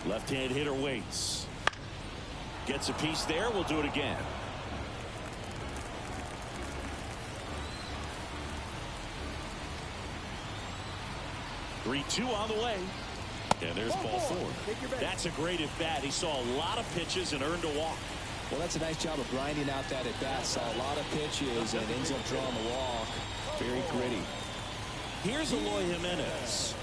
Left-hand hitter waits. Gets a piece there. We'll do it again. Three-two on the way. And there's ball 4. That's a great at-bat. He saw a lot of pitches and earned a walk. Well, that's a nice job of grinding out that at-bat. Saw a lot of pitches and ends up drawing the walk. Very gritty. Here's Eloy Jimenez.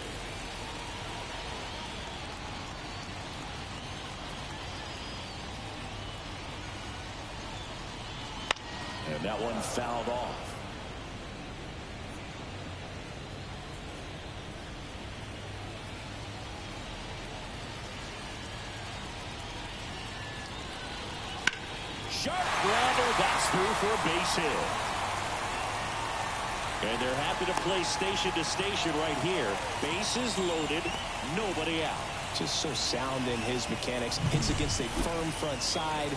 And that one fouled off. Sharp grounder, that's through for a base hit. And they're happy to play station to station right here. Bases loaded, nobody out. Just so sound in his mechanics. Hits against a firm front side,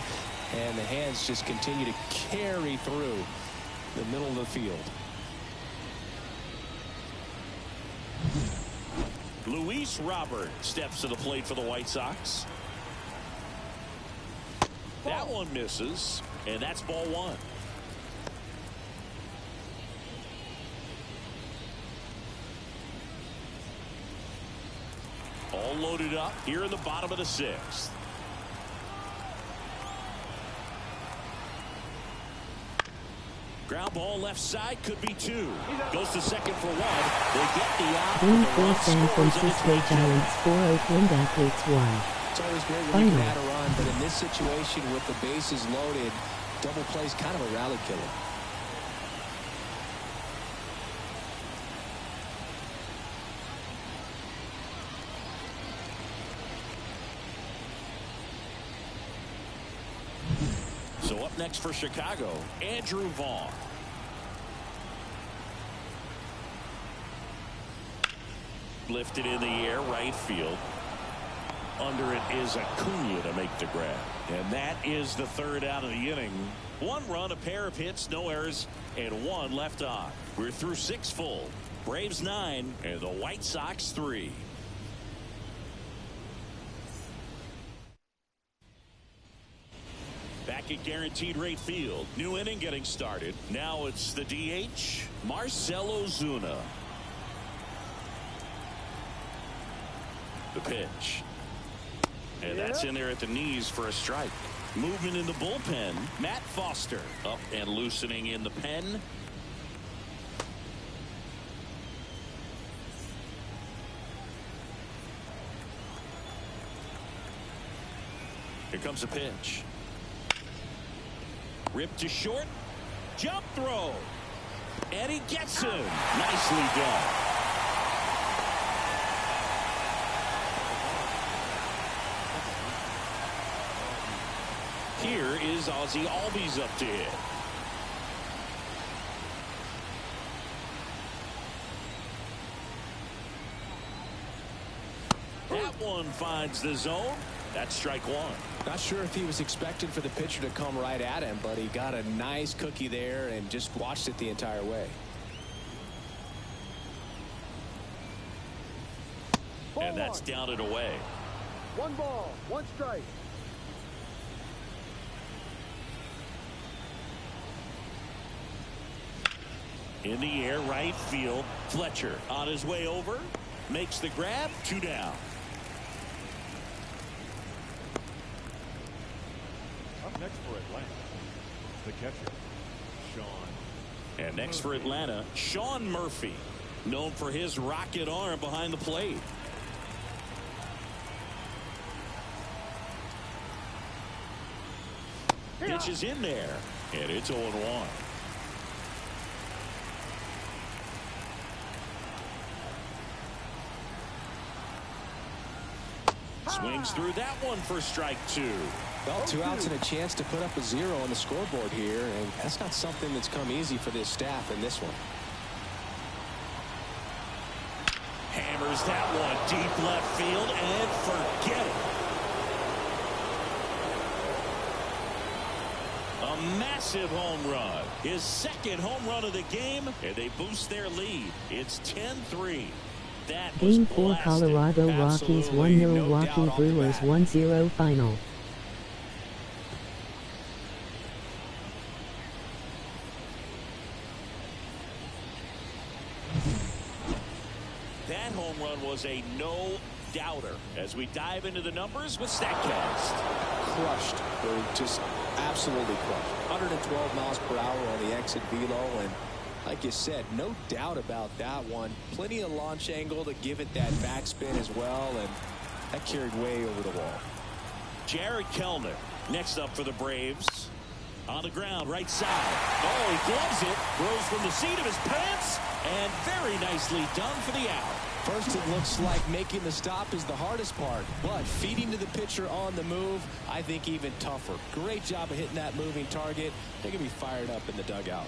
and the hands just continue to carry through the middle of the field. Luis Robert steps to the plate for the White Sox. That one misses, and that's ball 1. All loaded up here in the bottom of the 6th. Ground ball left side, could be 2. Goes to second for 1. They get the out. Game The 4 run San scores, and it's Francisco a Giants 4 Oakland Athletes 1. It's always great when you can Final. add a run, but in this situation with the bases loaded, double play's kind of a rally killer. So up next for Chicago, Andrew Vaughn. Lifted in the air, right field. Under it is Acuna to make the grab. And that is the 3rd out of the inning. 1 run, a pair of hits, no errors, and 1 left on. We're through 6 full. Braves 9 and the White Sox 3. Back at guaranteed rate field. New inning getting started. Now it's the DH, Marcell Ozuna. The pitch. And that's in there at the knees for a strike. Movement in the bullpen. Matt Foster up and loosening in the pen. Here comes a pitch. Ripped to short. Jump throw. And he gets him. Nicely done. Here is Ozzie Albies up to hit. That one finds the zone. That's strike 1. Not sure if he was expecting for the pitcher to come right at him, but he got a nice cookie there and just watched it the entire way. And that's down and away. 1 ball, 1 strike. In the air, right field. Fletcher on his way over. Makes the grab. 2 down. Up next for Atlanta, the catcher, Sean. And next for Atlanta, Sean Murphy. Known for his rocket arm behind the plate. Pitch is in there. And it's 0-1. Swings through that one for strike 2. Well, 2 outs and a chance to put up a 0 on the scoreboard here, and that's not something that's come easy for this staff in this one. Hammers that one deep left field and forget it. A massive home run. His 2nd home run of the game, and they boost their lead. It's 10-3. Game 4 Colorado Rockies 1 Milwaukee Brewers 1-0 final. That home run was a no-doubter. As we dive into the numbers with StatCast. Crushed. They're just absolutely crushed. 112 miles per hour on the exit velo, and like you said, no doubt about that one. Plenty of launch angle to give it that backspin as well, and that carried way over the wall. Jared Kellner next up for the Braves. On the ground, right side. Oh, he gloves it. Throws from the seat of his pants. And very nicely done for the out. First, it looks like making the stop is the hardest part, but feeding to the pitcher on the move, I think even tougher. Great job of hitting that moving target. They're going to be fired up in the dugout.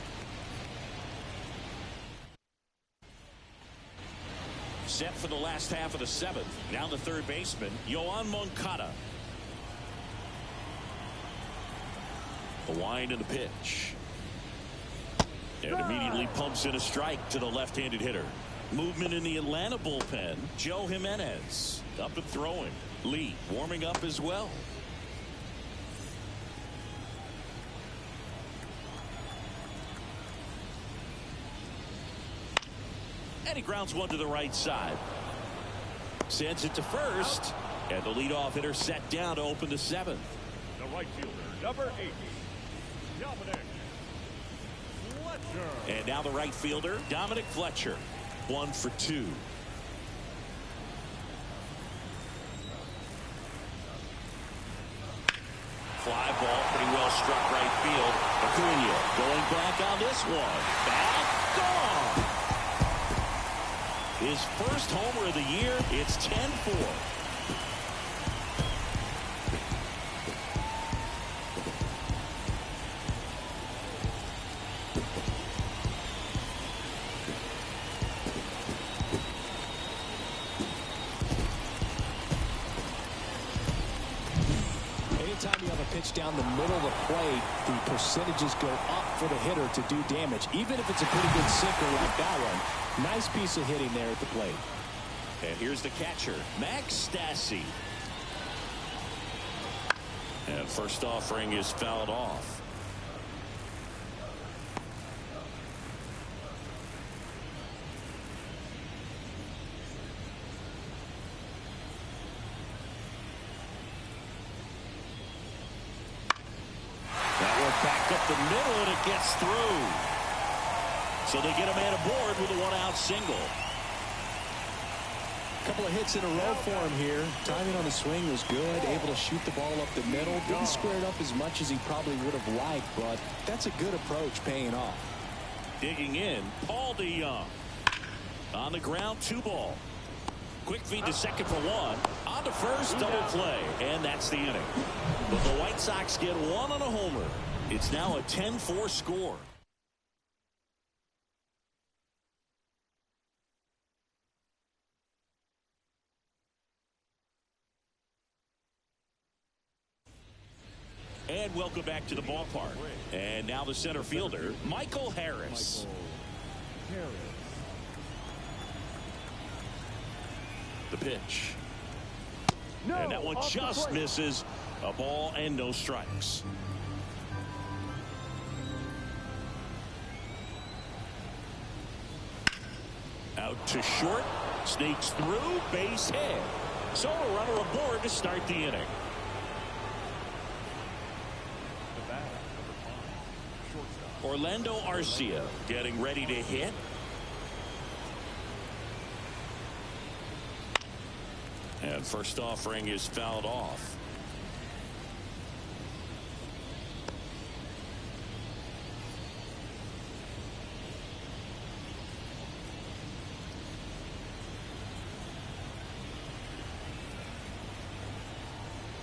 Set for the last half of the 7th. Now the third baseman, Yoan Moncada. The wind and the pitch. And immediately pumps in a strike to the left-handed hitter. Movement in the Atlanta bullpen. Joe Jimenez up and throwing. Lee warming up as well. And he grounds one to the right side. Sends it to first. And the leadoff hitter set down to open the 7th. The right fielder, number 8, Dominic Fletcher. And now the right fielder, Dominic Fletcher. 1 for 2. Fly ball, pretty well struck right field. Acuna going back on this one. Back, gone. His first homer of the year. It's 10-4. Anytime you have a pitch down the middle of the plate, the percentages go up for the hitter to do damage, even if it's a pretty good sinker like that one. Nice piece of hitting there at the plate. And here's the catcher, Max Stassi. And first offering is fouled off. Up the middle, and it gets through. So they get a man aboard with a one-out single. A couple of hits in a row for him here. Timing on the swing was good. Able to shoot the ball up the middle. Didn't square it up as much as he probably would have liked, but that's a good approach, paying off. Digging in, Paul DeYoung. On the ground, 2 ball. Quick feed to second for 1. On to first, double play. And that's the inning. But the White Sox get 1 on a homer. It's now a 10-4 score. And welcome back to the ballpark. And now the center fielder, Michael Harris. The pitch. And that one just misses. A ball and no strikes. Out to short, sneaks through, base hit. So a runner aboard to start the inning. Orlando Arcia getting ready to hit. And first offering is fouled off.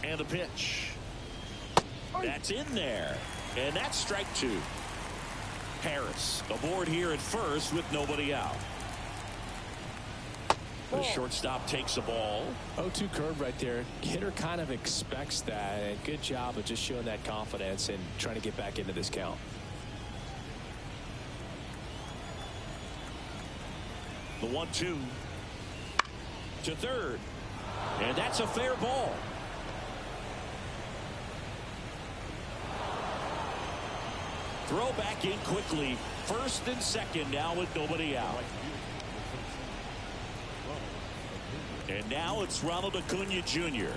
And the pitch. That's in there. And that's strike 2. Harris aboard here at first with nobody out. The shortstop takes a ball. 0-2 curve right there. Hitter kind of expects that. And good job of just showing that confidence and trying to get back into this count. The 1-2 to third. And that's a fair ball. Throw back in quickly. First and second now with nobody out. And now it's Ronald Acuna Jr.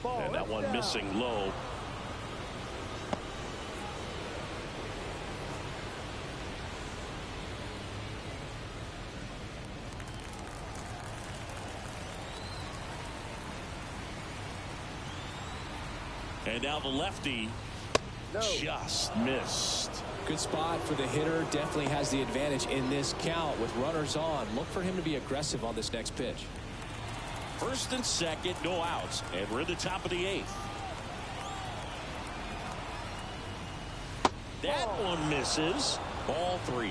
And that one missing low. And now the lefty just missed. Good spot for the hitter. Definitely has the advantage in this count with runners on. Look for him to be aggressive on this next pitch. First and second, no outs. And we're at the top of the 8th. That one misses. Ball 3.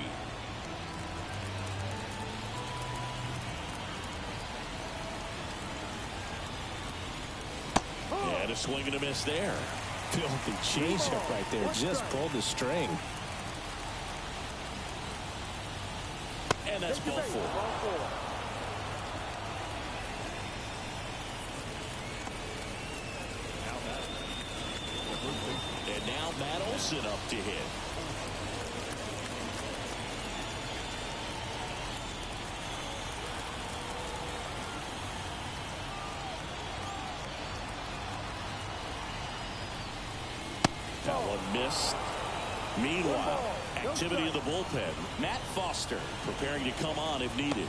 And a swing and a miss there. Filthy changeup right there. Just pulled the string. And that's ball 4. And now Matt Olson up to hit. one missed. Meanwhile, activity in the bullpen. Matt Foster preparing to come on if needed.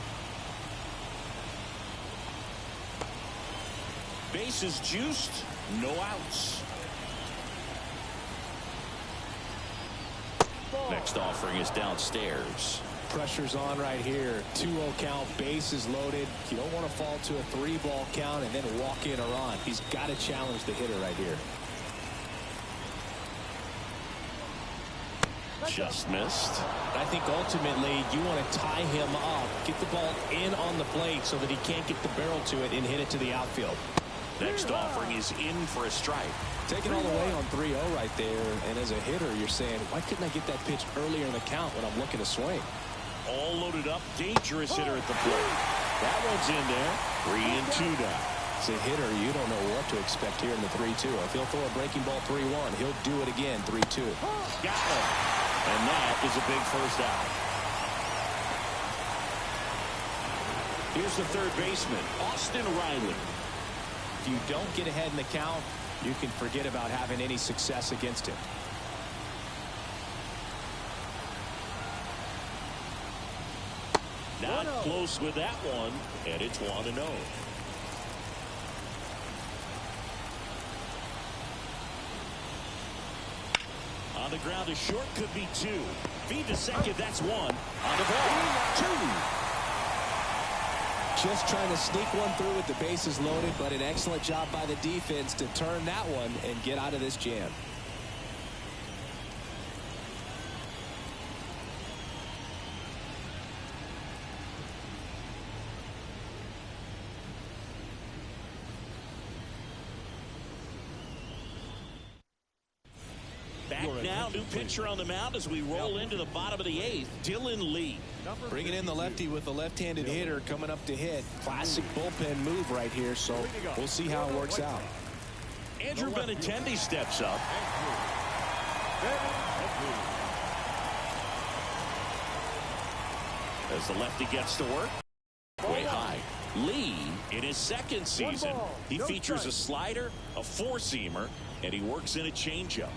Bases juiced, no outs. Next offering is downstairs. Pressure's on right here. 2-0 count, bases loaded. You don't want to fall to a 3-ball count and then walk in or on. He's got to challenge the hitter right here. Just missed. I think ultimately you want to tie him up, get the ball in on the plate so that he can't get the barrel to it and hit it to the outfield. Next offering is in for a strike. Taking all the way on 3-0 right there, and as a hitter you're saying, why couldn't I get that pitch earlier in the count when I'm looking to swing? All loaded up, dangerous hitter at the plate. That one's in there. 3-2 now. As a hitter, you don't know what to expect here in the 3-2. If he'll throw a breaking ball 3-1, he'll do it again 3-2. Got it. And that is a big first out. Here's the third baseman, Austin Riley. If you don't get ahead in the count, you can forget about having any success against him. Not close with that one, and it's 1-0. On the ground, a short could be 2. Feed to second, that's 1. On the ball, 2. Just trying to sneak one through with the bases loaded, but an excellent job by the defense to turn that one and get out of this jam. Back now, new pitcher on the mound as we roll into the bottom of the 8th, Dylan Lee. Bringing in the lefty with a left-handed hitter coming up to hit. Classic bullpen move right here, so we'll see how it works out. Andrew Benintendi steps up. As the lefty gets to work. Way high. Lee, in his second season, he features a slider, a four-seamer, and he works in a changeup.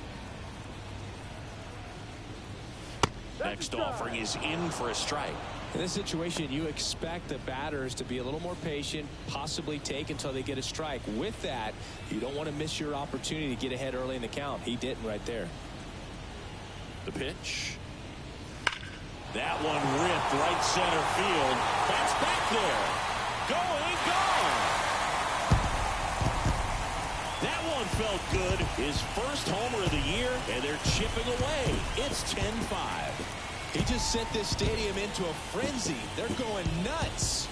Next offering is in for a strike. In this situation, you expect the batters to be a little more patient, possibly take until they get a strike. With that, you don't want to miss your opportunity to get ahead early in the count. He didn't right there. The pitch. That one ripped right center field. That's back there. Going, gone. That one felt good. His first homer of the year, and they're chipping away. It's 10-5. He just sent this stadium into a frenzy. They're going nuts.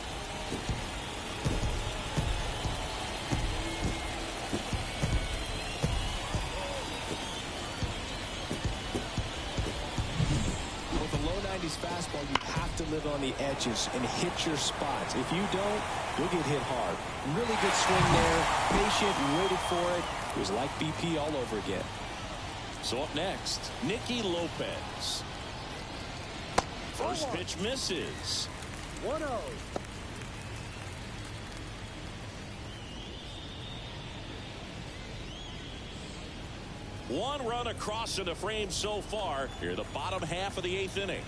With a low 90s fastball, you have to live on the edges and hit your spots. If you don't, you'll get hit hard. Really good swing there. Patient, waited for it. It was like BP all over again. So up next, Nicky Lopez. First pitch misses. 1-0. One run across in the frame so far. Here, the bottom half of the 8th inning.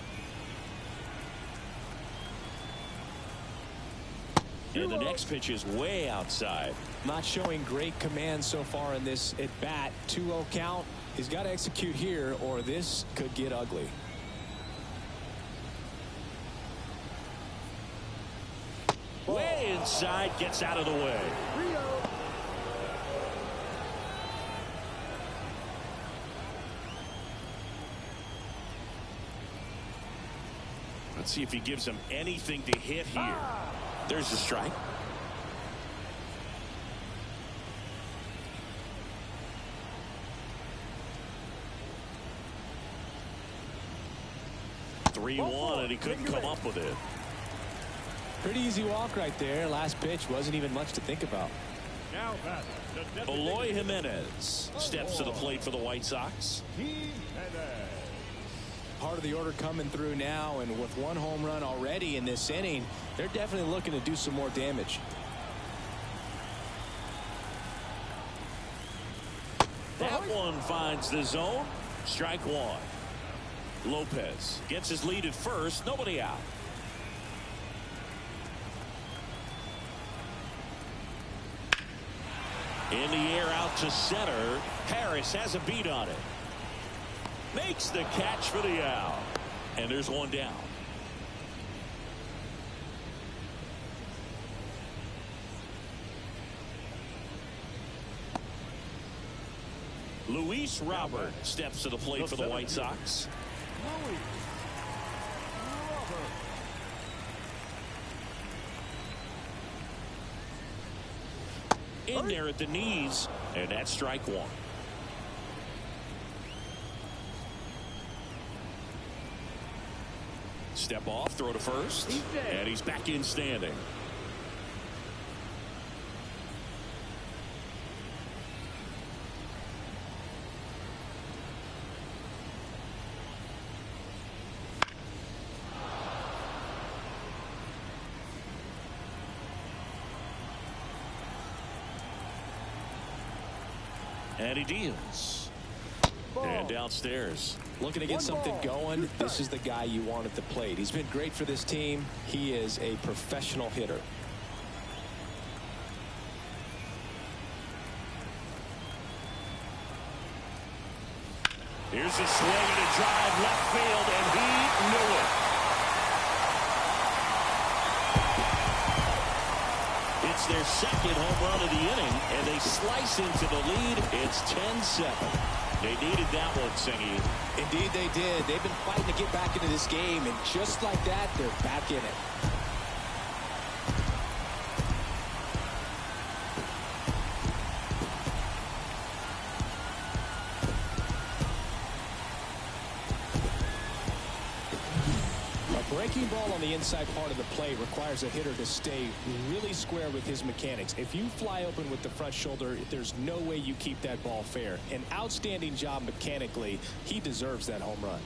And the next pitch is way outside. Not showing great command so far in this at bat. 2-0 count. He's got to execute here or this could get ugly. Way inside, gets out of the way. 3-0. Let's see if he gives him anything to hit here. There's the strike. (3-1) and he couldn't come up with it. Pretty easy walk right there. Last pitch wasn't even much to think about. Now back. Eloy Jimenez steps to the plate for the White Sox. Part of the order coming through now, and with one home run already in this inning, they're definitely looking to do some more damage. That one finds the zone. Strike one. Lopez gets his lead at first. Nobody out. In the air out to center. Harris has a beat on it. Makes the catch for the out. And there's one down. Luis Robert steps to the plate for the White Sox. In there at the knees, and that's strike one. Step off, throw to first, and he's back in standing. And he deals. And downstairs. Looking to get something going. This is the guy you want at the plate. He's been great for this team. He is a professional hitter. Here's a swing and a drive left field, and he knew it. It's their second home run of the inning, and they slice into the lead. It's 10-7. They needed that one, Singy. Indeed they did. They've been fighting to get back into this game, and just like that, they're back in it. Breaking ball on the inside part of the plate requires a hitter to stay really square with his mechanics. If you fly open with the front shoulder, there's no way you keep that ball fair. An outstanding job mechanically. He deserves that home run.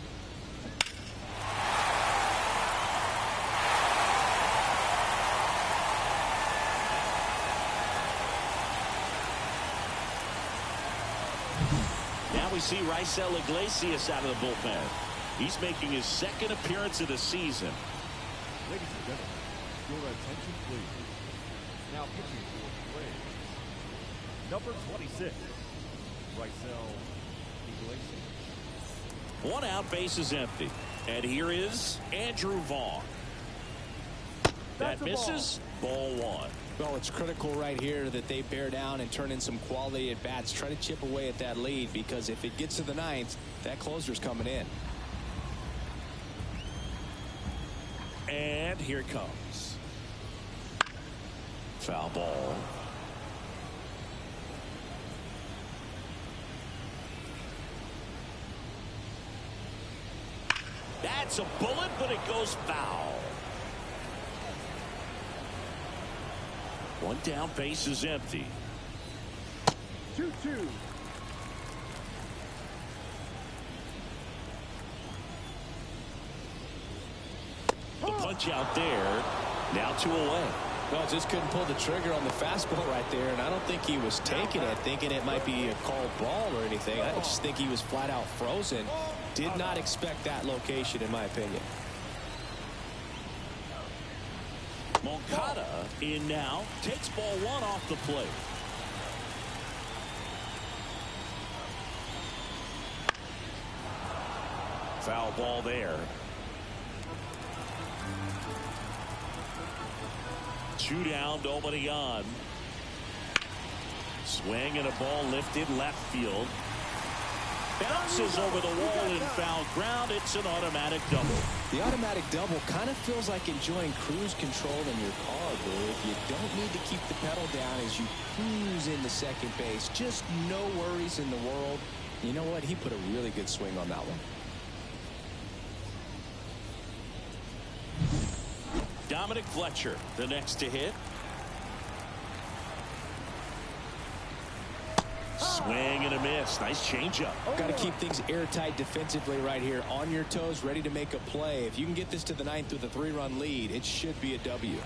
Now we see Raisel Iglesias out of the bullpen. He's making his second appearance of the season. Ladies and gentlemen, your attention please. Now pitching for the Braves, number 26, Raisel Iglesias. One out, base is empty. And here is Andrew Vaughn. That misses. Ball one. Well, it's critical right here that they bear down and turn in some quality at bats. Try to chip away at that lead, because if it gets to the ninth, that closer's coming in. And here it comes. Foul ball. That's a bullet, but it goes foul. One down, base is empty. 2-2. The punch out there. Now 2 away. Well, just couldn't pull the trigger on the fastball right there, and I don't think he was taking it, thinking it might be a called ball or anything. I just think he was flat out frozen. Did not expect that location, in my opinion. Moncada in now. Takes ball one off the plate. Foul ball there. 2 down, nobody on. Swing and a ball lifted left field. Bounces over the wall in foul ground. It's an automatic double. The automatic double kind of feels like enjoying cruise control in your car, dude. You don't need to keep the pedal down as you cruise into second base. Just no worries in the world. You know what? He put a really good swing on that one. Dominic Fletcher, the next to hit. Swing and a miss. Nice changeup. Got to keep things airtight defensively right here. On your toes, ready to make a play. If you can get this to the ninth with a 3-run lead, it should be a W.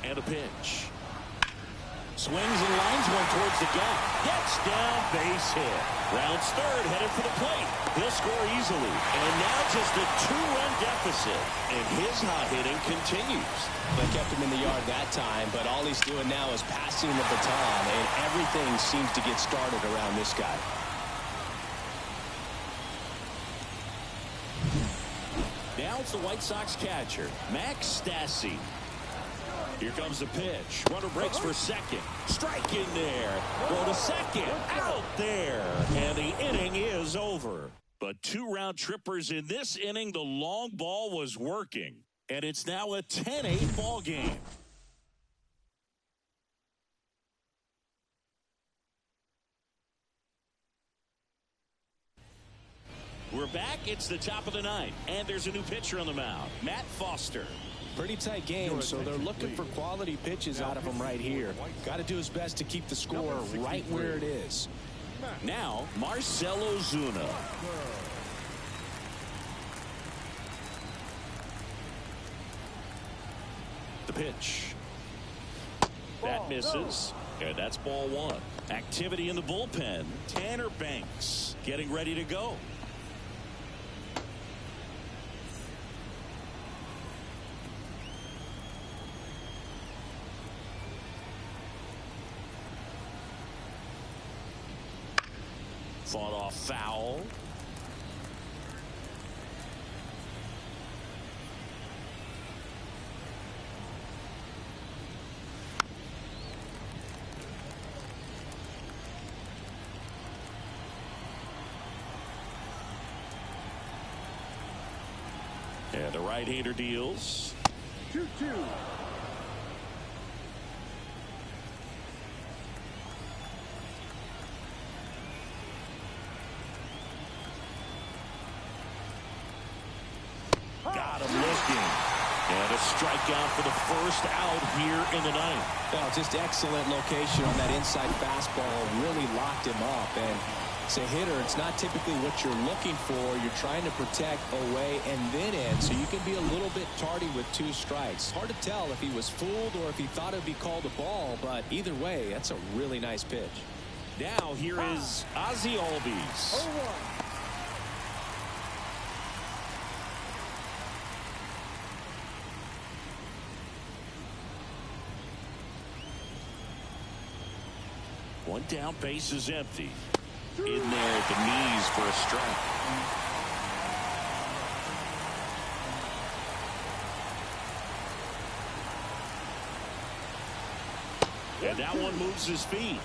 And a pitch. Swings and lines one towards the gap. Gets down, base hit. Rounds third, headed for the plate. He'll score easily. And now just a 2-run deficit. And his hot hitting continues. They kept him in the yard that time, but all he's doing now is passing the baton, and everything seems to get started around this guy. Now it's the White Sox catcher, Max Stassi. Here comes the pitch. Runner breaks for second. Strike in there. Go to second. Out there. And the inning is over. But 2 round trippers in this inning. The long ball was working. And it's now a 10-8 ball game. We're back. It's the top of the 9th. And there's a new pitcher on the mound, Matt Foster. Pretty tight game, so they're looking for quality pitches out of him right here. Got to do his best to keep the score right where it is. Now, Marcell Ozuna. The pitch. That misses, and that's ball 1. Activity in the bullpen. Tanner Banks getting ready to go. Fought off foul. And the right-hander deals. 2-2. Got him looking. And a strikeout for the first out here in the 9th. Well, just excellent location on that inside fastball. Really locked him up. And as a hitter, it's not typically what you're looking for. You're trying to protect away and then in, so you can be a little bit tardy with 2 strikes. Hard to tell if he was fooled or if he thought it would be called a ball, but either way, that's a really nice pitch. Now here is Ozzie Albies. 0-1. One down, base is empty. In there at the knees for a strike. And that one moves his feet.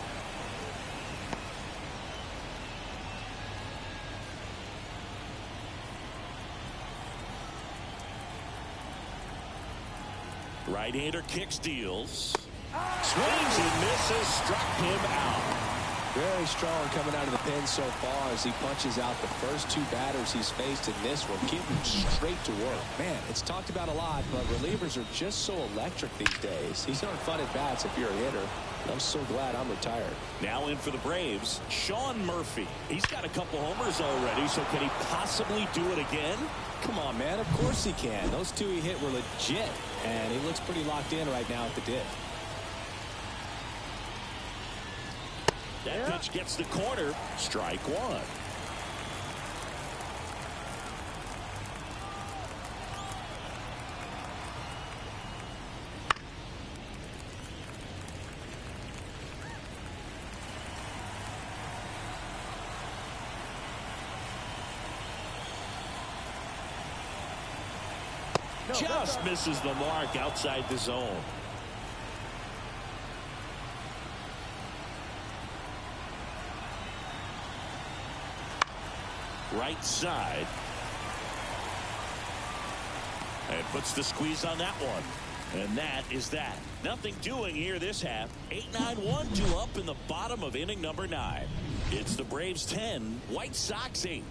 Right-hander kicks, deals. Swings and misses, struck him out. Very strong coming out of the pen so far as he punches out the first 2 batters he's faced in this one. Getting straight to work. Man, it's talked about a lot, but relievers are just so electric these days. These aren't fun at bats if you're a hitter. I'm so glad I'm retired. Now in for the Braves, Sean Murphy. He's got a couple homers already, so can he possibly do it again? Come on, man. Of course he can. Those 2 he hit were legit, and he looks pretty locked in right now at the diff. That pitch gets the corner. Strike 1. Just misses the mark outside the zone. Right side. And puts the squeeze on that one. And that is that. Nothing doing here this half. 8-9-1, 2 up in the bottom of inning number 9. It's the Braves 10, White Sox 8.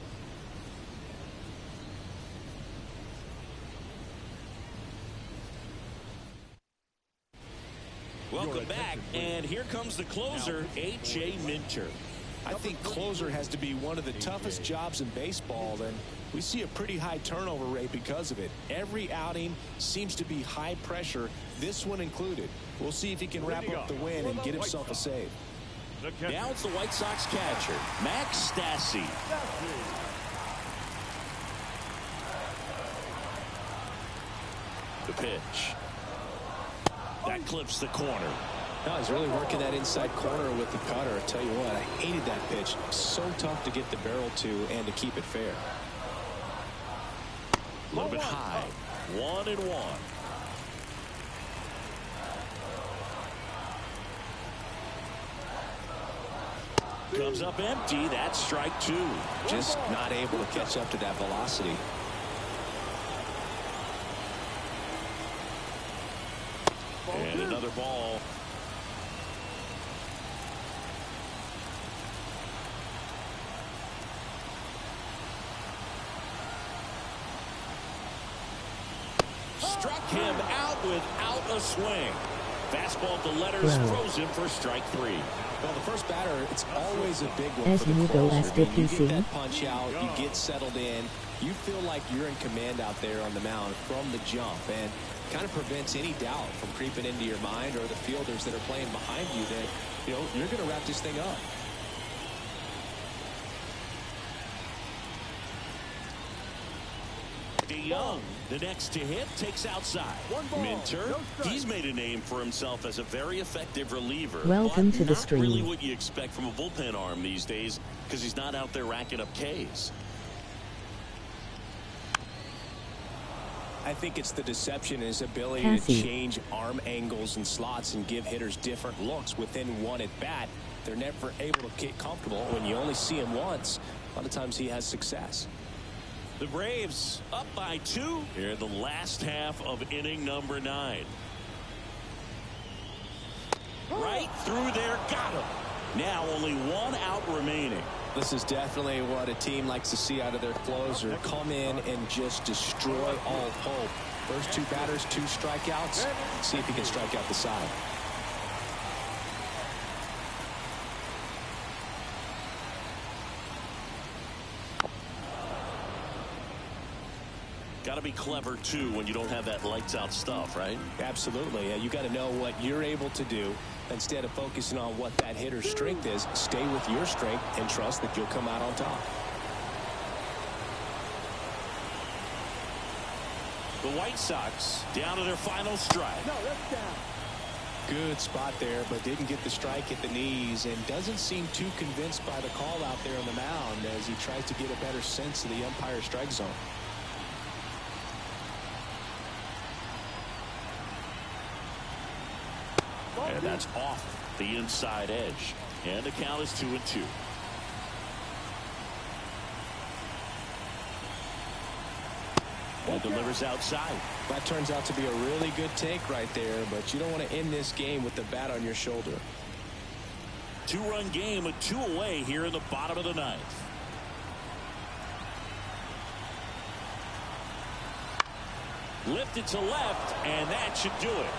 Welcome back, and here comes the closer, A.J. Minter. I think closer has to be one of the toughest jobs in baseball, and we see a pretty high turnover rate because of it. Every outing seems to be high pressure, this one included. We'll see if he can wrap up the win and get himself a save. Now it's the White Sox catcher, Max Stassi. The pitch. That clips the corner. No, he's really working that inside corner with the cutter. I tell you what, I hated that pitch. So tough to get the barrel to and to keep it fair. A little bit high. 1-1. Comes up empty. That's strike 2. Just not able to catch up to that velocity. And another ball. Struck him out without a swing. Fastball to letters throws him for strike 3. Well, the first batter, it's always a big one As for the you go closer. You SDPC. get that punch out, you get settled in, you feel like you're in command out there on the mound from the jump, and kind of prevents any doubt from creeping into your mind or the fielders that are playing behind you that, you're going to wrap this thing up. DeYoung, the next to hit, takes outside. Minter, he's made a name for himself as a very effective reliever. Welcome but to the not stream. really what you expect from a bullpen arm these days because he's not out there racking up Ks. I think it's the deception, his ability Cassie. to change arm angles and slots and give hitters different looks within one at bat. They're never able to get comfortable. When you only see him once, a lot of times he has success. The Braves up by 2 here in the last half of inning number 9. Right through there, got him. Now only 1 out remaining. This is definitely what a team likes to see out of their closer. Come in and just destroy all hope. First 2 batters, 2 strikeouts. See if he can strike out the side. Got to be clever, too, when you don't have that lights-out stuff, right? Absolutely. You got to know what you're able to do. Instead of focusing on what that hitter's strength is, stay with your strength and trust that you'll come out on top. The White Sox down to their final strike. No, that's down. Good spot there, but didn't get the strike at the knees and doesn't seem too convinced by the call out there on the mound as he tries to get a better sense of the umpire's strike zone. And that's off the inside edge. And the count is 2-2. And delivers outside. That turns out to be a really good take right there, but you don't want to end this game with the bat on your shoulder. 2-run game with 2 away here in the bottom of the 9th. Lifted to left, and that should do it.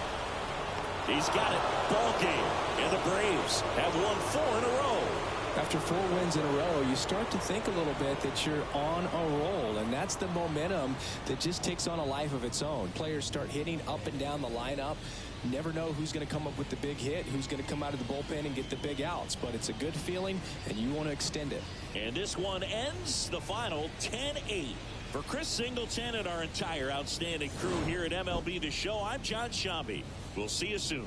He's got it. Ball game. And the Braves have won 4 in a row. After 4 wins in a row, you start to think a little bit that you're on a roll, and that's the momentum that just takes on a life of its own. Players start hitting up and down the lineup. You never know who's going to come up with the big hit, who's going to come out of the bullpen and get the big outs, but it's a good feeling, and you want to extend it. And this one ends the final 10-8. For Chris Singleton and our entire outstanding crew here at MLB The Show, I'm John Shambi. We'll see you soon.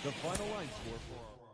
The final line score for